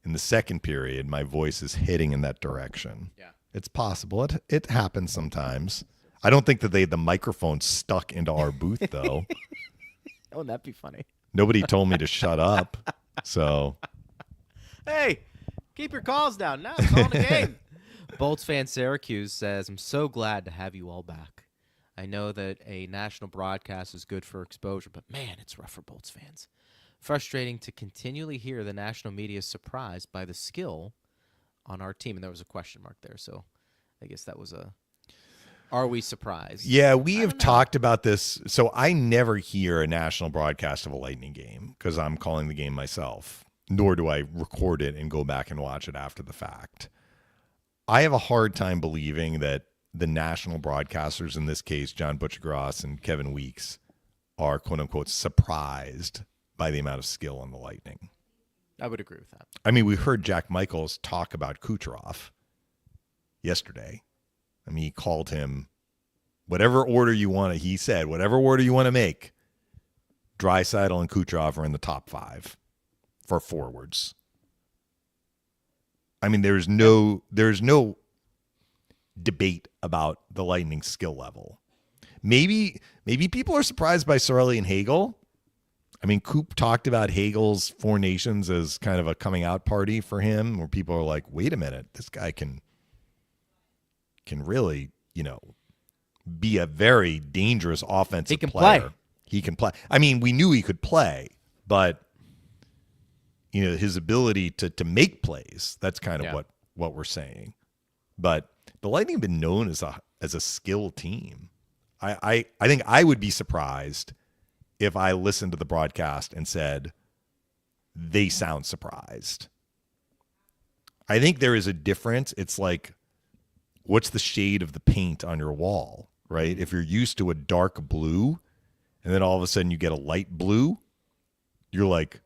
in the second period, my voice is heading in that direction. Yeah. It's possible. It happens sometimes. I don't think that the microphone stuck into our booth, though. Wouldn't that be funny? Nobody told me to shut up. So, hey, keep your calls down. Now it's on the game. Bolts fan Syracuse says, I'm so glad to have you all back. I know that a national broadcast is good for exposure, but man, it's rough for Bolts fans. Frustrating to continually hear the national media surprised by the skill on our team. And there was a question mark there, so I guess that was are we surprised? Yeah, we have talked about this. So I never hear a national broadcast of a Lightning game because I'm calling the game myself, nor do I record it and go back and watch it after the fact. I have a hard time believing that the national broadcasters, in this case, John Butchergross and Kevin Weeks, are quote-unquote surprised by the amount of skill on the Lightning. I would agree with that. I mean, we heard Jack Michaels talk about Kucherov yesterday. I mean, he called him whatever order you want to, he said, whatever order you want to make, Draisaitl and Kucherov are in the top 5 for forwards. I mean, there's no debate about the Lightning skill level. Maybe people are surprised by Cirelli and Hagel. I mean, Coop talked about Hagel's Four Nations as kind of a coming out party for him, where people are like, wait a minute, this guy can really, be a very dangerous offensive player. He can play. I mean, we knew he could play, but his ability to make plays, that's kind of what we're saying. But the Lightning have been known as a skill team. I think I would be surprised if I listened to the broadcast and said they sound surprised. I think there is a difference. It's like, what's the shade of the paint on your wall, right? If you're used to a dark blue and then all of a sudden you get a light blue, you're like,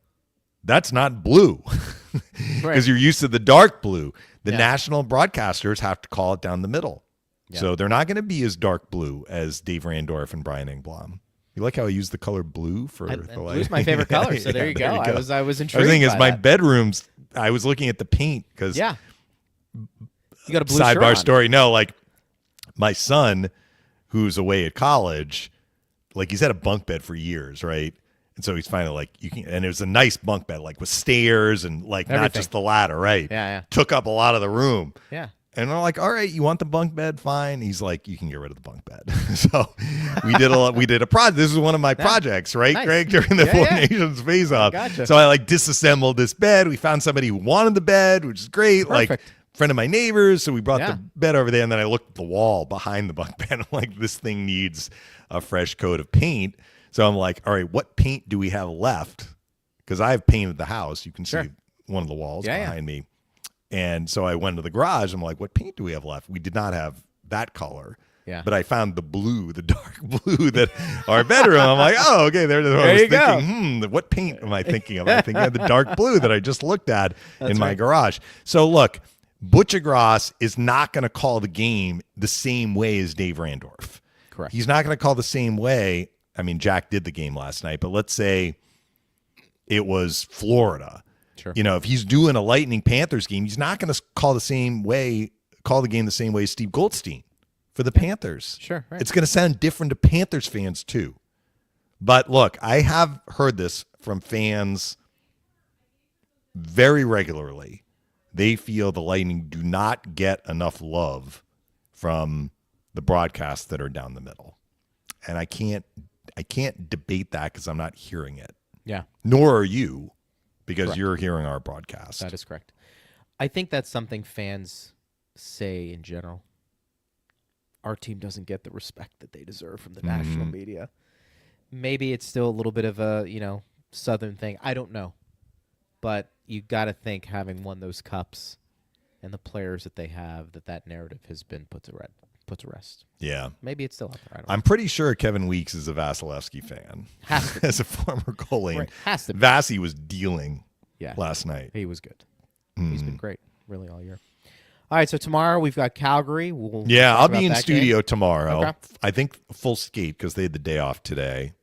that's not blue because you're used to the dark blue. The national broadcasters have to call it down the middle. Yeah. So they're not going to be as dark blue as Dave Randorf and Brian Engblom. You like how I use the color blue for the light? Blue's my favorite color, so there you go. I was intrigued. The thing is, by my that. bedrooms, I was looking at the paint because you got a blue sidebar shirt on. story. No, like my son, who's away at college, like he's had a bunk bed for years, right? And so he's finally like, and it was a nice bunk bed, like with stairs and like everything. Not just the ladder, right? Yeah. Took up a lot of the room. Yeah. And I'm like, all right, you want the bunk bed? Fine. He's like, you can get rid of the bunk bed. So we did a project. This is one of my projects, right, nice. Greg, during the Four Nations phase off. Gotcha. So I like disassembled this bed. We found somebody who wanted the bed, which is great. Perfect. Like friend of my neighbors. So we brought the bed over there, and then I looked at the wall behind the bunk bed. I'm like, this thing needs a fresh coat of paint. So I'm like, all right, what paint do we have left? Because I've painted the house. You can see one of the walls behind me. And so I went to the garage. I'm like, what paint do we have left? We did not have that color. Yeah. But I found the blue, the dark blue that our bedroom. I'm like, oh, okay. There I was thinking, what paint am I thinking of? I'm thinking of the dark blue that I just looked at in my garage. So look, Butchergross is not going to call the game the same way as Dave Randorf. Correct. He's not going to call the same way. I mean, Jack did the game last night, but let's say it was Florida. Sure. If he's doing a Lightning Panthers game, he's not going to call the game the same way as Steve Goldstein for the Panthers. Sure. Right. It's going to sound different to Panthers fans too. But look, I have heard this from fans very regularly, they feel the Lightning do not get enough love from the broadcasts that are down the middle. And I can't debate that because I'm not hearing it. Yeah. Nor are you, because Correct. you're hearing our broadcast. That is correct. I think that's something fans say in general. Our team doesn't get the respect that they deserve from the national media. Maybe it's still a little bit of a, Southern thing. I don't know. But you got to think, having won those cups and the players that they have, that narrative has been put to rest. Yeah. Maybe it's still out there. I don't know. I'm pretty sure Kevin Weeks is a Vasilevsky fan. Has to be. As a former goalie. Right. Has to be. Vasi was dealing Yeah. last night. He was good. He's been great, really, all year. All right, so tomorrow we've got Calgary. We'll Yeah, talk I'll about be in that studio game. tomorrow. Okay. I think full skate because they had the day off today.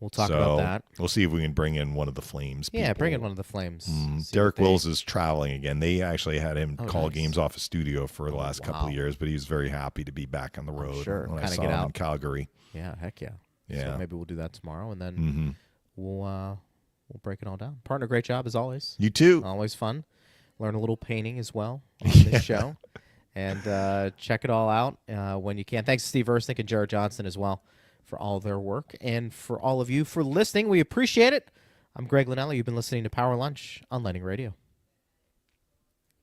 We'll talk So about that. we'll see if we can bring in one of the Flames people. Yeah, bring in one of the Flames. See Derek what they- Wills is traveling again. They actually had him call nice. games off his studio for the last couple wow. of years, but he was very happy to be back on the road sure. when I Kinda saw get him in out. Calgary. Yeah, heck yeah. Yeah. So maybe we'll do that tomorrow, and then we'll break it all down. Partner, great job as always. You too. Always fun. Learn a little painting as well on this show. And check it all out when you can. Thanks to Steve Ersnick and Jared Johnson as well for all their work. And for all of you for listening, we appreciate it. I'm Greg Linnelli. You've been listening to Power Lunch on Lightning Radio.